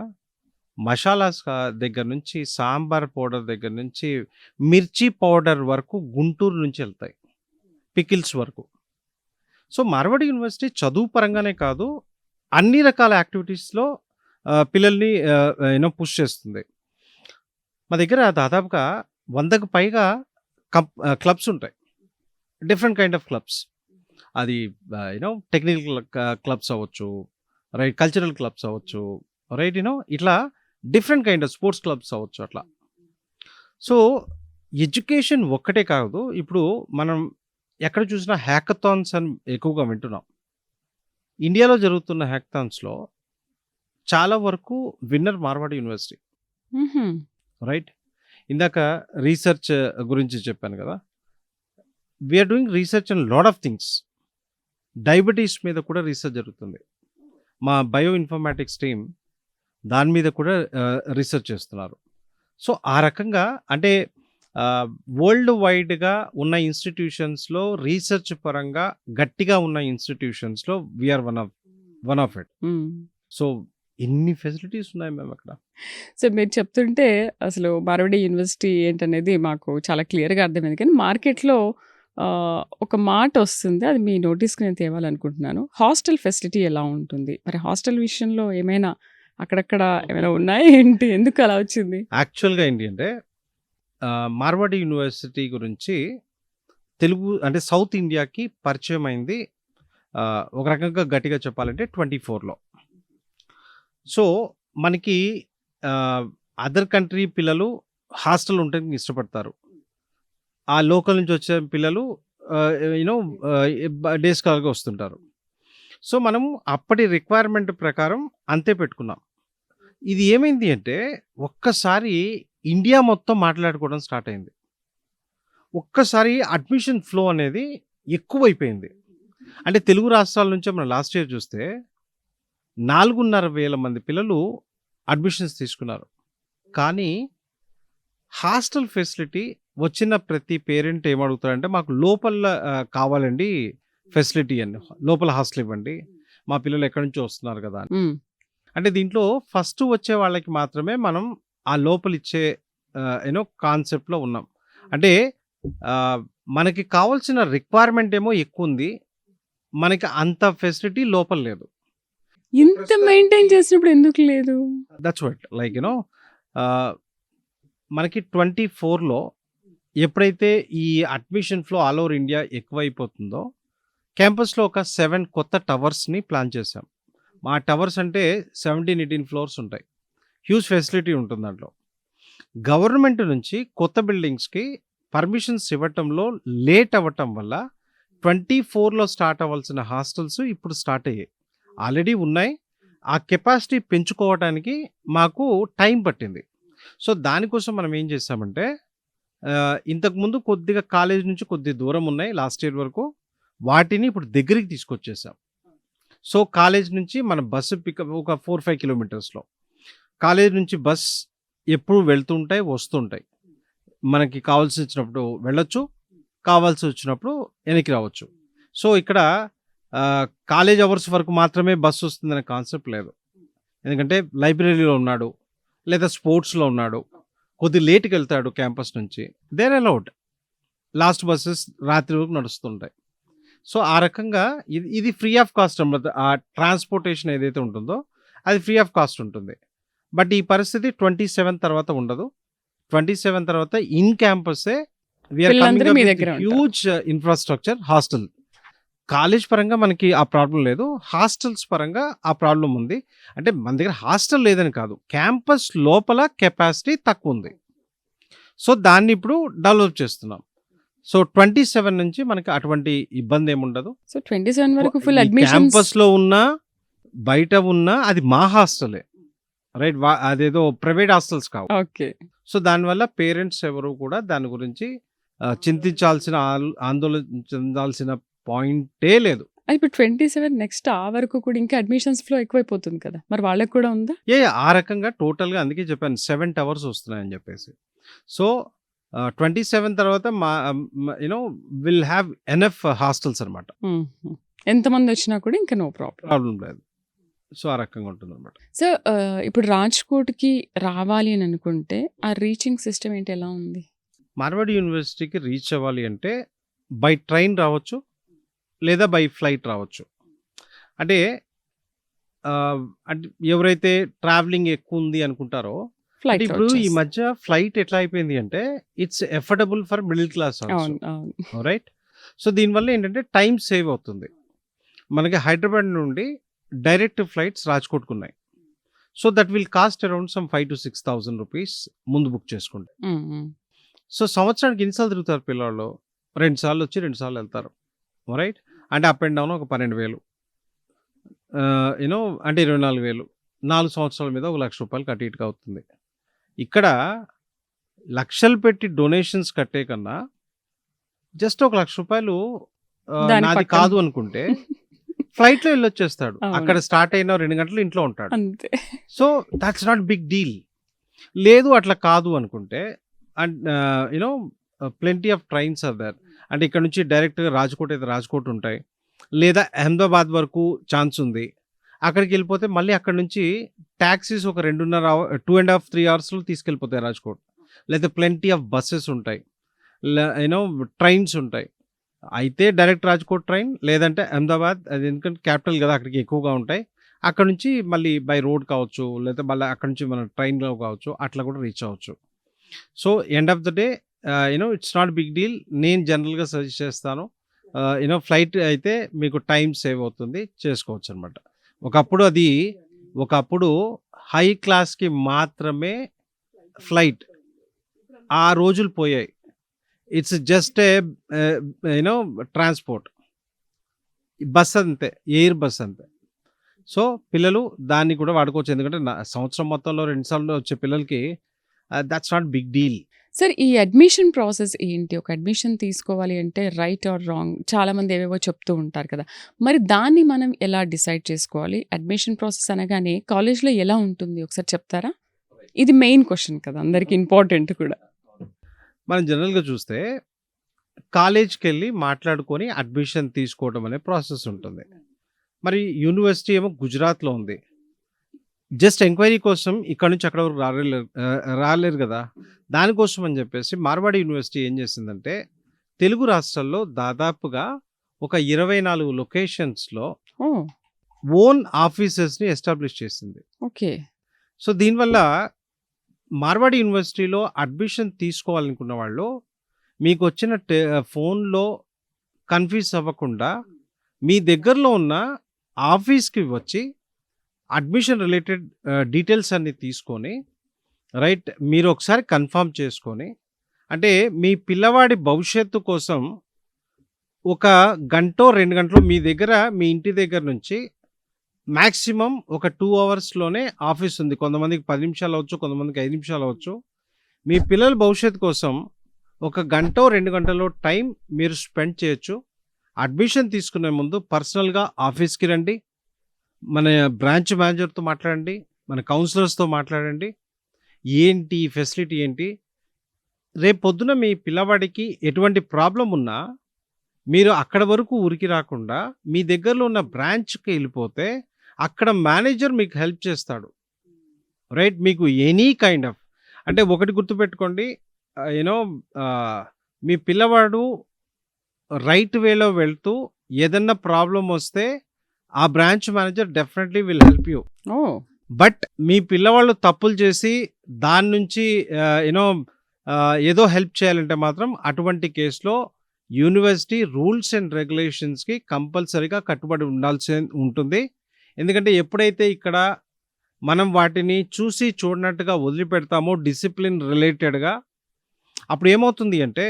మసాలాస్ దగ్గర నుంచి, సాంబార్ పౌడర్ దగ్గర నుంచి, మిర్చి పౌడర్ వరకు గుంటూరు నుంచి వెళ్తాయి. పికిల్స్ వరకు. సో, మార్వాడి యూనివర్సిటీ చదువు పరంగానే కాదు, అన్ని రకాల యాక్టివిటీస్‌లో పిల్లల్ని పుష్ చేస్తుంది. మా దగ్గర దాదాపుగా 100కు పైగా క్లబ్స్ ఉంటాయి. Different kind of clubs. అది టెక్నికల్ క్లబ్స్ అవ్వచ్చు, రైట్? కల్చరల్ క్లబ్స్ అవ్వచ్చు, రైట్? ఇట్లా different kind of sports clubs అవ్వచ్చు అట్లా. సో, ఎడ్యుకేషన్ ఒక్కటే కాదు. ఇప్పుడు మనం ఎక్కడ చూసినా హ్యాకథాన్స్ అని ఎక్కువగా వింటున్నాం. ఇండియాలో జరుగుతున్న హ్యాకథాన్స్‌లో చాలా వరకు విన్నర్ మార్వాడి యూనివర్సిటీ. హుహు. రైట్? ఇందాక రీసెర్చ్ గురించి చెప్పాను కదా! We are doing research on lot of things. Diabetes మీద కూడా రీసెర్చ్ జరుగుతుంది. మా బయో ఇన్ఫర్మాటిక్స్ టీమ్ దాని మీద కూడా రీసెర్చ్ చేస్తున్నారు. సో, ఆ రకంగా అంటే వరల్డ్ వైడ్‌గా ఉన్న ఇన్‌స్టిట్యూషన్స్‌లో రీసెర్చ్ పరంగా గట్టిగా ఉన్న ఇన్‌స్టిట్యూషన్స్‌లో we are one of it. Hmm. So ఎన్ని ఫెసిలిటీస్ ఉన్నాయి మ్యామ్ అక్కడ. సో మీరు చెప్తుంటే అసలు మార్వాడి యూనివర్సిటీ ఏంటనేది మాకు చాలా క్లియర్‌గా అర్థమైంది. కానీ మార్కెట్‌లో ఒక మాట వస్తుంది. అది మీ నోటీస్‌కి నేను తేవాలనుకుంటున్నాను. హాస్టల్ ఫెసిలిటీ ఎలా ఉంటుంది? మరి హాస్టల్ విషయంలో ఏమైనా అక్కడక్కడ ఏమైనా ఉన్నాయా ఏంటి? ఎందుకు అలా వచ్చింది? యాక్చువల్‌గా ఏంటి అంటే మార్వాడి యూనివర్సిటీ గురించి తెలుగు అంటే సౌత్ ఇండియాకి పరిచయం అయింది ఒక రకంగా గట్టిగా చెప్పాలంటే 24లో. సో మనకి అదర్ కంట్రీ పిల్లలు హాస్టల్ ఉండడానికి ఇష్టపడతారు. ఆ లోకల్ నుంచి వచ్చే పిల్లలు యూనో డే స్కాలర్‌గా వస్తుంటారు. సో మనం అప్పటి రిక్వైర్మెంట్ ప్రకారం అంతే పెట్టుకున్నాం. ఇది ఏమైంది అంటే ఒక్కసారి ఇండియా మొత్తం మాట్లాడుకోవడం స్టార్ట్ అయింది. ఒక్కసారి అడ్మిషన్ ఫ్లో అనేది ఎక్కువైపోయింది. అంటే తెలుగు రాష్ట్రాల నుంచే మనం లాస్ట్ ఇయర్ చూస్తే 4,500 మంది పిల్లలు అడ్మిషన్స్ తీసుకున్నారు. కానీ హాస్టల్ ఫెసిలిటీ వచ్చిన ప్రతి పేరెంట్ ఏమడుగుతారంటే మాకు లోపల కావాలండి ఫెసిలిటీ అని. లోపల హాస్టల్ ఇవ్వండి. మా పిల్లలు ఎక్కడి నుంచో వస్తున్నారు కదా అని. హ్మ్. అంటే దీంట్లో ఫస్ట్ వచ్చే వాళ్ళకి మాత్రమే మనం ఆ లోపల ఇచ్చే కాన్సెప్ట్‌లో ఉన్నాం. అంటే మనకి కావాల్సిన రిక్వైర్మెంట్ ఏమో ఎక్కువుంది. మనకి అంత ఫెసిలిటీ లోపల లేదు. ఇంత మెయింటైన్ చేసినప్పుడు ఎందుకు లేదు? దట్స్ వాట్ లైక్ మనకి 24లో ఎప్పుడైతే ఈ admission flow all over India ఎక్కువైపోతుందో క్యాంపస్‌లో ఒక 7 కొత్త టవర్స్‌ని ప్లాన్ చేశాం. మా టవర్స్ అంటే 17, 18 ఫ్లోర్స్ ఉంటాయి. హ్యూజ్ ఫెసిలిటీ ఉంటుంది దాంట్లో. గవర్నమెంట్ నుంచి కొత్త బిల్డింగ్స్‌కి పర్మిషన్స్ ఇవ్వటంలో లేట్ అవ్వటం వల్ల 24లో స్టార్ట్ అవ్వాల్సిన హాస్టల్స్ ఇప్పుడు స్టార్ట్ అయ్యాయి. ఆల్రెడీ ఉన్నాయి. ఆ కెపాసిటీ పెంచుకోవటానికి మాకు టైం పట్టింది. సో దానికోసం మనం ఏం చేసామంటే ఇంతకుముందు కొద్దిగా కాలేజ్ నుంచి కొద్దిగా దూరం ఉన్నాయి లాస్ట్ ఇయర్ వరకు. వాటిని ఇప్పుడు దగ్గరికి తీసుకొచ్చేసాం. సో కాలేజ్ నుంచి మన బస్సు పికప్ ఒక 4, 5 కిలోమీటర్స్‌లో. కాలేజ్ నుంచి బస్ ఎప్పుడు వెళ్తుంటాయి, వస్తుంటాయి. మనకి కావాల్సి వచ్చినప్పుడు వెళ్ళొచ్చు. కావాల్సి వచ్చినప్పుడు వెనక్కి రావచ్చు. సో ఇక్కడ కాలేజ్ అవర్స్ వరకు మాత్రమే బస్సు వస్తుందనే కాన్సెప్ట్ లేదు. ఎందుకంటే లైబ్రరీలో ఉన్నాడు, లేదా స్పోర్ట్స్‌లో ఉన్నాడు, కొద్దిగా లేట్‌కి వెళ్తాడు క్యాంపస్ నుంచి. They are allowed. Last buses రాత్రి వరకు నడుస్తుంటాయి. సో ఆ రకంగా ఇది ఫ్రీ ఆఫ్ కాస్ట్ అన్నమాట. ఆ ట్రాన్స్‌పోర్టేషన్ ఏదైతే ఉంటుందో అది ఫ్రీ ఆఫ్ కాస్ట్ ఉంటుంది. బట్ ఈ పరిస్థితి 27 తర్వాత ఉండదు. 27 తర్వాత ఇన్ క్యాంపస్సే వి ఆర్ కమింగ్ పిల్లలందరూ అప్ మీ విత్ దగ్గరే ఉంటారు. Huge infrastructure hostel. కాలేజ్ పరంగా మనకి ఆ ప్రాబ్లమ్ లేదు. హాస్టల్స్ పరంగా ఆ ప్రాబ్లమ్ ఉంది. అంటే మన దగ్గర హాస్టల్ లేదని కాదు. క్యాంపస్ లోపల కెపాసిటీ తక్కువుంది. సో దాన్ని ఇప్పుడు డెవలప్ చేస్తున్నాం. సో 27 నుంచి మనకి అటువంటి ఇబ్బందేముండదు. సో 27 వరకు ఫుల్ ఈ అడ్మిషన్స్. క్యాంపస్‌లో ఉన్నా, బయట ఉన్నా అది మా హాస్టలే. రైట్. అదేదో ప్రైవేట్ హాస్టల్స్ కావు. ఓకే. సో దానివల్ల పేరెంట్స్ ఎవరు కూడా దాని గురించి చింతించాల్సిన ఆందోళన చెందాల్సిన పాయింటే లేదు. ఇప్పుడు 27 నెక్స్ట్ ఆ వరకు కూడా ఇంకా అడ్మిషన్స్ ఫ్లో ఎక్కువైపోతుంది కదా! మరి వాళ్ళకి కూడా ఉందా? ఆ రకంగా టోటల్‌గా అందుకే చెప్పాను 7 టవర్స్ వస్తున్నాయని చెప్పేసి. సో 27 తర్వాత విల్ హావ్ ఎనఫ్ హాస్టల్స్ అన్నమాట. హుహు. ఎంతమందొచ్చినా కూడా ఇంకా నో ప్రాబ్లమ్. ప్రాబ్లమ్ లేదు. సో ఆ రకంగా ఉంటుందన్నమాట. సో ఇప్పుడు రాజ్‌కోట్‌కి రావాలి అని అనుకుంటే ఆ రీచింగ్ సిస్టమ్ ఏంటి? ఎలా ఉంది? మార్వాడి యూనివర్సిటీకి రీచ్ అవ్వాలి అంటే బై ట్రైన్ రావచ్చు, లేదా బై ఫ్లైట్ రావచ్చు. అంటే ఎవరైతే ట్రావెలింగ్ ఎక్కువ ఉంది అనుకుంటారో, అంటే ఫ్లైట్‌లో ఇప్పుడు ఈ వచ్చేస్తుంది. మధ్య ఫ్లైట్ ఎట్లా అయిపోయింది అంటే it's affordable for middle class also. అవును. అవును. రైట్. సో దీనివల్ల ఏంటంటే టైం సేవ్ అవుతుంది. మనకి హైదరాబాద్ నుండి డైరెక్ట్ ఫ్లైట్స్ రాజ్‌కోట్‌కి ఉన్నాయి. So that will cost around some 5,000 to 6,000 rupees ముందు బుక్ చేసుకుంటే. హ్మ్. హ్మ్. సో సంవత్సరానికి ఎన్నిసార్లు తిరుగుతారు పిల్లోళ్ళు? 2 సార్లు వచ్చి 2 సార్లు వెళ్తారు. రైట్. అంటే అప్ అండ్ డౌన్ ఒక 12,000 అంటే 24,000 4 సంవత్సరాల మీద ఒక ₹1,00,000 అటు ఇటుగా అవుతుంది. ఇక్కడ లక్షలు పెట్టి డొనేషన్స్ కట్టే కన్నా జస్ట్ ఒక ₹1,00,000 దాని నాది పక్కన కాదు అనుకుంటే ఫ్లైట్‌లో వెళ్ళొచ్చేస్తాడు. అవును. అక్కడ స్టార్ట్ అయిన 2 గంటలు ఇంట్లో ఉంటాడు. అంతే. So that's not big deal. లేదు అట్లా కాదు అనుకుంటే and plenty of trains are there. అంటే ఇక్కడ నుంచి డైరెక్ట్‌గా రాజ్‌కోట్ అయితే రాజ్‌కోట్ ఉంటాయి. లేదా అహ్మదాబాద్ వరకు ఛాన్స్ ఉంది. అక్కడికి వెళ్ళిపోతే మళ్ళీ అక్కడ నుంచి టాక్సీస్ ఒక 2.5 2.5 3 అవర్స్లో తీసుకెళ్ళిపోతాయి రాజ్కోట్. లేదా ప్లెంటీ ఆఫ్ బస్సెస్ ఉంటాయి, యూనో ట్రైన్స్ ఉంటాయి. అయితే డైరెక్ట్ రాజ్కోట్ ట్రైన్, లేదంటే అహ్మదాబాద్, అది ఎందుకంటే క్యాపిటల్ కదా అక్కడికి ఎక్కువగా ఉంటాయి. అక్కడ నుంచి మళ్ళీ బై రోడ్ కావచ్చు, లేదా మళ్ళీ అక్కడ నుంచి మన ట్రైన్లో కావచ్చు, అట్లా కూడా రీచ్ అవ్వచ్చు. So end of the day it's not big deal. నేను జనరల్గా సజెస్ట్ చేస్తాను, ఫ్లైట్ అయితే మీకు టైం సేవ్ అవుతుంది, చేసుకోవచ్చు అనమాట. ఒకప్పుడు హై క్లాస్కి మాత్రమే ఫ్లైట్, ఆ రోజులు పోయాయి. It's just a transport, bus అంతే, ఎయిర్ బస్ అంతే. సో పిల్లలు దాన్ని కూడా వాడుకోవచ్చు, ఎందుకంటే సంవత్సరం మొత్తంలో 2 సార్లు వచ్చే పిల్లలకి that's not big deal. Sir ఈ అడ్మిషన్ ప్రాసెస్ ఏంటి? ఒక అడ్మిషన్ తీసుకోవాలి అంటే రైట్ ఆర్ రాంగ్ చాలామంది ఏవేవో చెప్తూ ఉంటారు కదా, మరి దాన్ని మనం ఎలా డిసైడ్ చేసుకోవాలి? అడ్మిషన్ ప్రాసెస్ అనగానే కాలేజ్లో ఎలా ఉంటుంది ఒకసారి చెప్తారా? ఇది మెయిన్ క్వశ్చన్ కదా, అందరికి ఇంపార్టెంట్ కూడా. మనం జనరల్గా చూస్తే కాలేజ్కి వెళ్ళి మాట్లాడుకొని అడ్మిషన్ తీసుకోవడం అనే ప్రాసెస్ ఉంటుంది. మరి యూనివర్సిటీ ఏమో గుజరాత్లో ఉంది. జస్ట్ ఎంక్వైరీ కోసం ఇక్కడ నుంచి అక్కడ వరకు రాలేరు కదా. దానికోసం అని చెప్పేసి మార్వాడి యూనివర్సిటీ ఏం చేసిందంటే, తెలుగు రాష్ట్రాల్లో దాదాపుగా ఒక 24 లొకేషన్స్లో ఓ ఓన్ ఆఫీసెస్ని ఎస్టాబ్లిష్ చేసింది. ఓకే. సో దీనివల్ల మార్వాడి యూనివర్సిటీలో అడ్మిషన్ తీసుకోవాలనుకున్న వాళ్ళు మీకు వచ్చిన ఫోన్లో కన్ఫ్యూజ్ అవ్వకుండా మీ దగ్గరలో ఉన్న ఆఫీస్కి వచ్చి అడ్మిషన్ రిలేటెడ్ డీటెయిల్స్ అన్ని తీసుకొని, రైట్, మీరు ఒకసారి కన్ఫర్మ్ చేసుకొని, అంటే మీ పిల్లవాడి భవిష్యత్తు కోసం ఒక గంటో 2 గంటలో మీ దగ్గర, మీ ఇంటి దగ్గర నుంచి మ్యాక్సిమం ఒక 2 అవర్స్లోనే ఆఫీస్ ఉంది. కొంతమందికి 10 నిమిషాలు అవ్వచ్చు, కొంతమందికి 5 నిమిషాలు అవ్వచ్చు. మీ పిల్లల భవిష్యత్తు కోసం ఒక గంటో 2 గంటలో టైం మీరు స్పెండ్ చేయొచ్చు. అడ్మిషన్ తీసుకునే ముందు పర్సనల్గా ఆఫీస్కి రండి, మన బ్రాంచ్ మేనేజర్తో మాట్లాడండి, మన కౌన్సిలర్స్తో మాట్లాడండి, ఏంటి ఫెసిలిటీ ఏంటి. రేపు పొద్దున మీ పిల్లవాడికి ఎటువంటి ప్రాబ్లం ఉన్నా మీరు అక్కడ వరకు ఉరికి రాకుండా మీ దగ్గరలో ఉన్న బ్రాంచ్కి వెళ్ళిపోతే అక్కడ మేనేజర్ మీకు హెల్ప్ చేస్తాడు, రైట్. మీకు ఎనీ కైండ్ ఆఫ్, అంటే ఒకటి గుర్తుపెట్టుకోండి, మీ పిల్లవాడు రైట్ వేలో వెళ్తూ ఏదన్నా ప్రాబ్లం వస్తే ఆ branch manager definitely will help you. Oh but మీ పిల్లవాళ్ళు తప్పులు చేసి దాని నుంచి ఏదో హెల్ప్ చేయాలంటే మాత్రం అటువంటి కేసులో యూనివర్సిటీ రూల్స్ అండ్ రెగ్యులేషన్స్కి కంపల్సరీగా కట్టుబడి ఉండాల్సి ఉంటుంది. ఎందుకంటే ఎప్పుడైతే ఇక్కడ మనం వాటిని చూసి చూడనట్టుగా వదిలిపెడతామో డిసిప్లిన్ రిలేటెడ్గా, అప్పుడు ఏమవుతుంది అంటే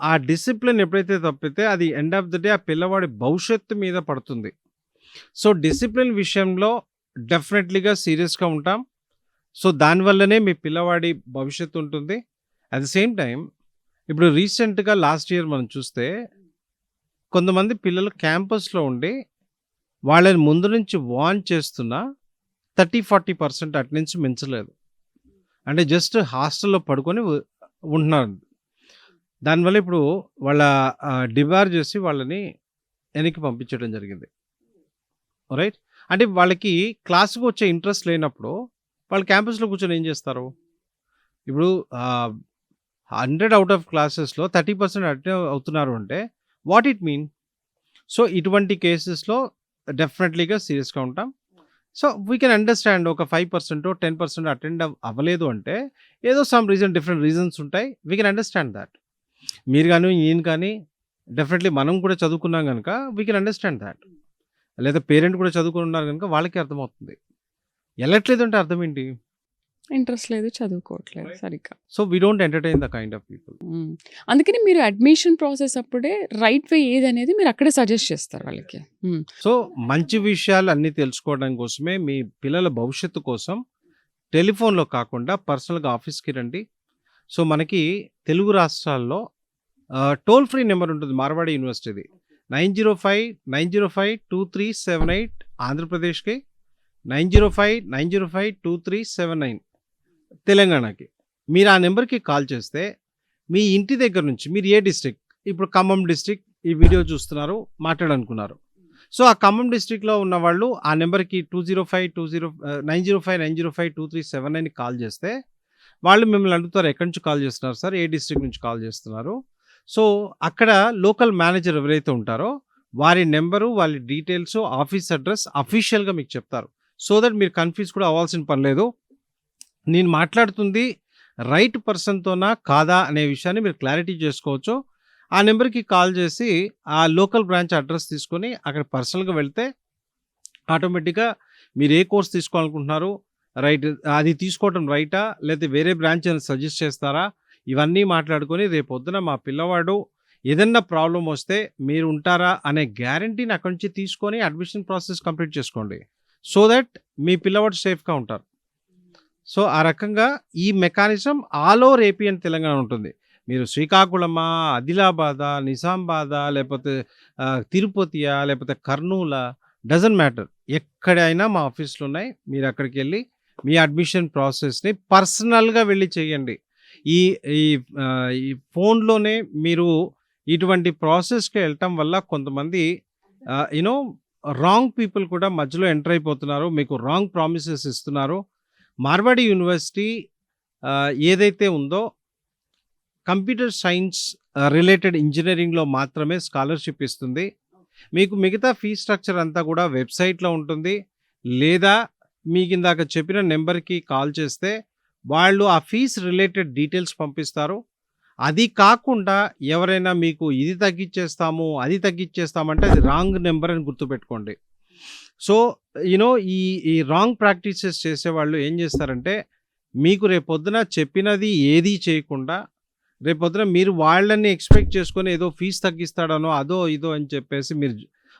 ఆ డిసిప్లిన్ ఎప్పుడైతే తప్పితే అది ఎండ్ ఆఫ్ ద డే ఆ పిల్లవాడి భవిష్యత్తు మీద పడుతుంది. సో డిసిప్లిన్ విషయంలో డెఫినెట్లీగా సీరియస్గా ఉంటాం. సో దానివల్లనే మీ పిల్లవాడి భవిష్యత్తు ఉంటుంది. అట్ ద సేమ్ టైం ఇప్పుడు రీసెంట్గా లాస్ట్ ఇయర్ మనం చూస్తే కొంతమంది పిల్లలు క్యాంపస్లో ఉండి వాళ్ళని ముందు నుంచి వార్న్ చేస్తున్నా 30-40% అటెండెన్స్ మించలేదు. అంటే జస్ట్ హాస్టల్లో పడుకొని ఉంటున్నారు. దానివల్ల ఇప్పుడు వాళ్ళ డిబార్ చేసి వాళ్ళని వెనక్కి పంపించడం జరిగింది, రైట్. అంటే వాళ్ళకి క్లాస్కి వచ్చే ఇంట్రెస్ట్ లేనప్పుడు వాళ్ళు క్యాంపస్లో కూర్చొని ఏం చేస్తారు? ఇప్పుడు 100 అవుట్ ఆఫ్ క్లాసెస్లో 30% అటెండ్ అవుతున్నారు అంటే వాట్ ఇట్ మీన్? సో ఇటువంటి కేసెస్లో డెఫినెట్లీగా సీరియస్గా ఉంటాం. సో వీ కెన్ అండర్స్టాండ్, ఒక 5% 10% అటెండ్ అవ్వలేదు అంటే ఏదో సమ్ డిఫరెంట్ రీజన్స్ ఉంటాయి. We can understand that. మీరు కానీ నేను కానీ డెఫినెట్లీ మనం కూడా చదువుకున్నాం కనుక వీ కెన్ అండర్స్టాండ్ దాట్. లేదా పేరెంట్ కూడా చదువుకుని ఉన్నారు కనుక వాళ్ళకి అర్థమవుతుంది. వెళ్ళట్లేదు అంటే అర్థం ఏంటి? ఇంట్రెస్ట్ లేదు, చదువుకోవట్లేదు సరిగ్గా. So we don't entertain the kind of people. అందుకని మీరు అడ్మిషన్ ప్రాసెస్ అప్పుడే రైట్ వే ఏదనేది మీరు అక్కడే సజెస్ట్ చేస్తారు వాళ్ళకి. సో మంచి విషయాలు అన్నీ తెలుసుకోవడం కోసమే, మీ పిల్లల భవిష్యత్తు కోసం టెలిఫోన్లో కాకుండా పర్సనల్గా ఆఫీస్కి రండి. సో మనకి తెలుగు రాష్ట్రాల్లో టోల్ ఫ్రీ నెంబర్ ఉంటుంది మార్వాడి యూనివర్సిటీది, 905-905-2378, ఆంధ్రప్రదేశ్కి 905-905-2379 తెలంగాణకి. మీరు ఆ నెంబర్కి కాల్ చేస్తే మీ ఇంటి దగ్గర నుంచి, మీరు ఏ డిస్ట్రిక్ట్, ఇప్పుడు ఖమ్మం డిస్ట్రిక్ట్ ఈ వీడియో చూస్తున్నారు, మాట్లాడాలనుకున్నారు, సో, ఆ ఖమ్మం డిస్ట్రిక్ట్‌లో ఉన్నవాళ్ళు ఆ నంబర్‌కి 905-905-2379 కాల్ చేస్తే, వాళ్ళు మిమ్మల్ని అడుగుతారు, "ఎక్కడి నుంచి కాల్ చేస్తున్నారు సార్? ఏ డిస్ట్రిక్ట్ నుంచి కాల్ చేస్తున్నారు?" సో, అక్కడ లోకల్ మేనేజర్ ఎవరైతే ఉంటారో, వారి నంబరు, వాళ్ళ డీటెయిల్సు, ఆఫీస్ అడ్రెస్ అఫీషియల్‌గా మీకు చెప్తారు. సో దట్ మీరు కన్‌ఫ్యూజ్ కూడా అవ్వాల్సిన పని లేదు. నేను మాట్లాడుతుంది రైట్ పర్సన్‌తోనా? కాదా? అనే విషయాన్ని మీరు క్లారిటీ చేసుకోవచ్చు. ఆ నంబర్‌కి కాల్ చేసి, ఆ లోకల్ బ్రాంచ్ అడ్రెస్ తీసుకొని అక్కడ పర్సనల్‌గా వెళ్తే ఆటోమేటిక్‌గా మీరు ఏ కోర్స్ తీసుకోవాలనుకుంటున్నారు? రైట్, అది తీసుకోవటం రైటా? లేతే వేరే బ్రాంచ్ ఏమైనా సజెస్ట్ చేస్తారా? ఇవన్నీ మాట్లాడుకొని రేపొద్దున మా పిల్లవాడు ఏదన్నా ప్రాబ్లమ్ వస్తే మీరు ఉంటారా? అనే గ్యారంటీని అక్కడి నుంచి తీసుకొని అడ్మిషన్ ప్రాసెస్ కంప్లీట్ చేసుకోండి. సో దట్ మీ పిల్లవాడు సేఫ్‌గా ఉంటారు. సో, ఆ రకంగా ఈ mechanism all over AP and Telangana ఉంటుంది. మీరు శ్రీకాకుళమా, ఆదిలాబాదా, నిజామాబాదా, లేపోతే తిరుపతియా, లేపోతే కర్నూలా, డజంట్ మ్యాటర్. ఎక్కడైనా మా ఆఫీసులున్నాయి. మీరక్కడికెళ్ళి మీ అడ్మిషన్ ప్రాసెస్‌ని పర్సనల్‌గా వెళ్లి చేయండి. ఈ ఈ ఈ ఫోన్‌లోనే మీరు ఇటువంటి ప్రాసెస్‌కి ఎళ్ళటం వల్ల కొంతమంది యూ నో రాంగ్ పీపుల్ కూడా మధ్యలో ఎంటర్ అయిపోతున్నారు. మీకు రాంగ్ ప్రామిసెస్ ఇస్తున్నారు. మార్వాడి యూనివర్సిటీ ఏదైతే ఉందో కంప్యూటర్ సైన్స్ రిలేటెడ్ ఇంజినీరింగ్‌లో మాత్రమే స్కాలర్‌షిప్ ఇస్తుంది. మీకు మిగతా ఫీ స్ట్రక్చర్ అంతా కూడా వెబ్‌సైట్‌లో ఉంటుంది. లేదా మీకిందాక చెప్పిన నంబర్‌కి కాల్ చేస్తే వాళ్ళు ఆ ఫీస్ రిలేటెడ్ డీటెయిల్స్ పంపిస్తారు. అది కాకుండా ఎవరైనా మీకు ఇది తగ్గిచ్చేస్తాము, అది తగ్గిచ్చేస్తామంటే అది రాంగ్ నంబర్ అని గుర్తుపెట్టుకోండి. సో, యూ నో ఈ రాంగ్ ప్రాక్టీసెస్ చేసేవాళ్ళు ఏం చేస్తారంటే, మీకు రేపొద్దున చెప్పినది ఏదీ చేయకుండా, రేపొద్దున మీరు వాళ్ళని ఎక్స్‌పెక్ట్ చేసుకొని ఏదో ఫీజ్ తగ్గిస్తాడనో, అదో ఇదో అని చెప్పేసి మీరు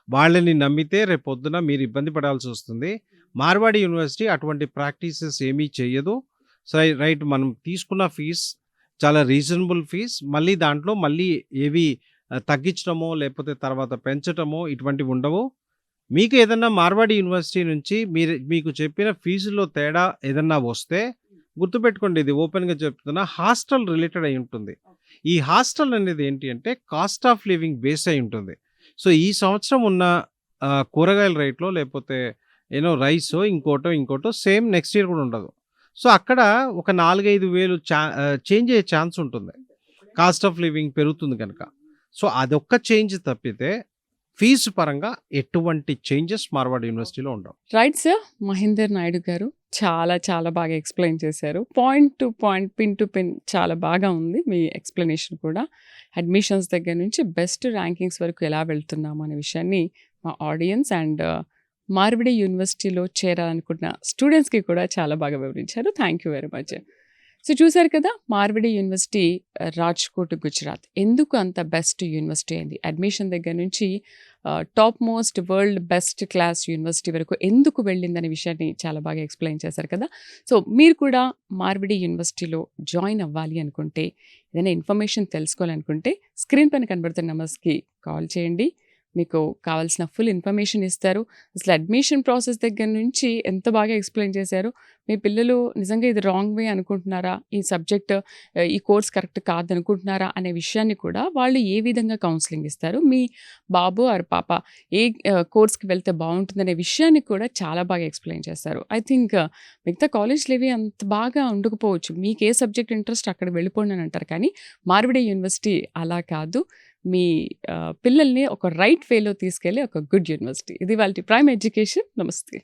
వాళ్ళని నమ్మితే రేపొద్దున మీరు ఇబ్బంది పడాల్సొస్తుంది. మార్వాడి యూనివర్సిటీ అటువంటి ప్రాక్టీసెస్ ఏమీ చెయ్యదు. రైట్, మనం తీసుకున్న ఫీస్ చాలా రీజనబుల్ ఫీస్. మళ్ళీ దాంట్లో ఏవి తగ్గించడమో, లేకపోతే తర్వాత పెంచటమో ఇటువంటివి ఉండవు. మీకు ఏదన్నా మార్వాడి యూనివర్సిటీ నుంచి మీకు చెప్పిన ఫీజులో తేడా ఏదన్నా వస్తే గుర్తుపెట్టుకోండి, ఇది ఓపెన్‌గా చెప్తున్నా, హాస్టల్ రిలేటెడ్ అయి ఉంటుంది. ఈ హాస్టల్ అనేది ఏంటి అంటే కాస్ట్ ఆఫ్ లివింగ్ బేస్ అయి ఉంటుంది. సో, ఈ సంవత్సరం ఉన్న కూరగాయల రేట్లో లేకపోతే రైసో, ఇంకోటో సేమ్ నెక్స్ట్ ఇయర్ కూడా ఉండదు. సో, అక్కడ ఒక 4, 5 వేలు చేంజ్ అయ్యే ఛాన్స్ ఉంటుంది. కాస్ట్ ఆఫ్ లివింగ్ పెరుగుతుంది గనక. సో, అదొక్క చేంజ్ తప్పితే ఫీజు పరంగా ఎటువంటి చేంజెస్ మార్వాడి యూనివర్సిటీలో ఉండవు. Right sir. మహేందర్ నాయుడు గారు చాలా చాలా బాగా ఎక్స్‌ప్లెయిన్ చేశారు. Point to point, pin to pin చాలా బాగా ఉంది మీ ఎక్స్‌ప్లనేషన్ కూడా. అడ్మిషన్స్ దగ్గర నుంచి బెస్ట్ ర్యాంకింగ్స్ వరకు ఎలా వెళ్తున్నాము అనే విషయాన్ని మా ఆడియన్స్ అండ్ మార్విడి యూనివర్సిటీలో చేరాలనుకుంటున్న స్టూడెంట్స్‌కి కూడా చాలా బాగా వివరించారు. Thank you very much. So, చూసారు కదా, మార్విడి యూనివర్సిటీ రాజ్‌కోట్, గుజరాత్ ఎందుకు అంత బెస్ట్ యూనివర్సిటీ అయింది. అడ్మిషన్ దగ్గర నుంచి top most world best class university వరకు ఎందుకు వెళ్ళిందనే విషయాన్ని చాలా బాగా ఎక్స్‌ప్లెయిన్ చేశారు కదా. సో, మీరు కూడా మార్విడి యూనివర్సిటీలో జాయిన్ అవ్వాలి అనుకుంటే, ఏదైనా ఇన్ఫర్మేషన్ తెలుసుకోవాలనుకుంటే స్క్రీన్ పైన కనబడుతున్న నంబర్స్‌కి కాల్ చేయండి. మీకు కావాల్సిన ఫుల్ ఇన్ఫర్మేషన్ ఇస్తారు. అసలు అడ్మిషన్ ప్రాసెస్ దగ్గర నుంచి ఎంత బాగా ఎక్స్‌ప్లెయిన్ చేశారు. మీ పిల్లలు నిజంగా ఇది రాంగ్ వే అనుకుంటున్నారా? ఈ సబ్జెక్ట్ ఈ కోర్స్ కరెక్ట్ కాదనుకుంటున్నారా? అనే విషయాన్ని కూడా వాళ్ళు ఏ విధంగా కౌన్సెలింగ్ ఇస్తారు. మీ బాబు ఆర్ పాప ఏ కోర్స్‌కి వెళ్తే బావుంటుందనే విషయాన్ని కూడా చాలా బాగా ఎక్స్‌ప్లెయిన్ చేస్తారు. ఐ థింక్ మిగతా కాలేజ్‌లేవి అంత బాగా ఉండకపోవచ్చు. మీకు ఏ సబ్జెక్ట్ ఇంట్రెస్ట్ అక్కడికి వెళ్ళిపోండి అని అంటారు. కానీ మార్విడి యూనివర్సిటీ అలా కాదు. మీ పిల్లల్ని ఒక రైట్ వేలో తీసుకెళ్ళే ఒక గుడ్ యూనివర్సిటీ. ఇది ఇవాల్టి ప్రైమ్ ఎడ్యుకేషన్. నమస్తే.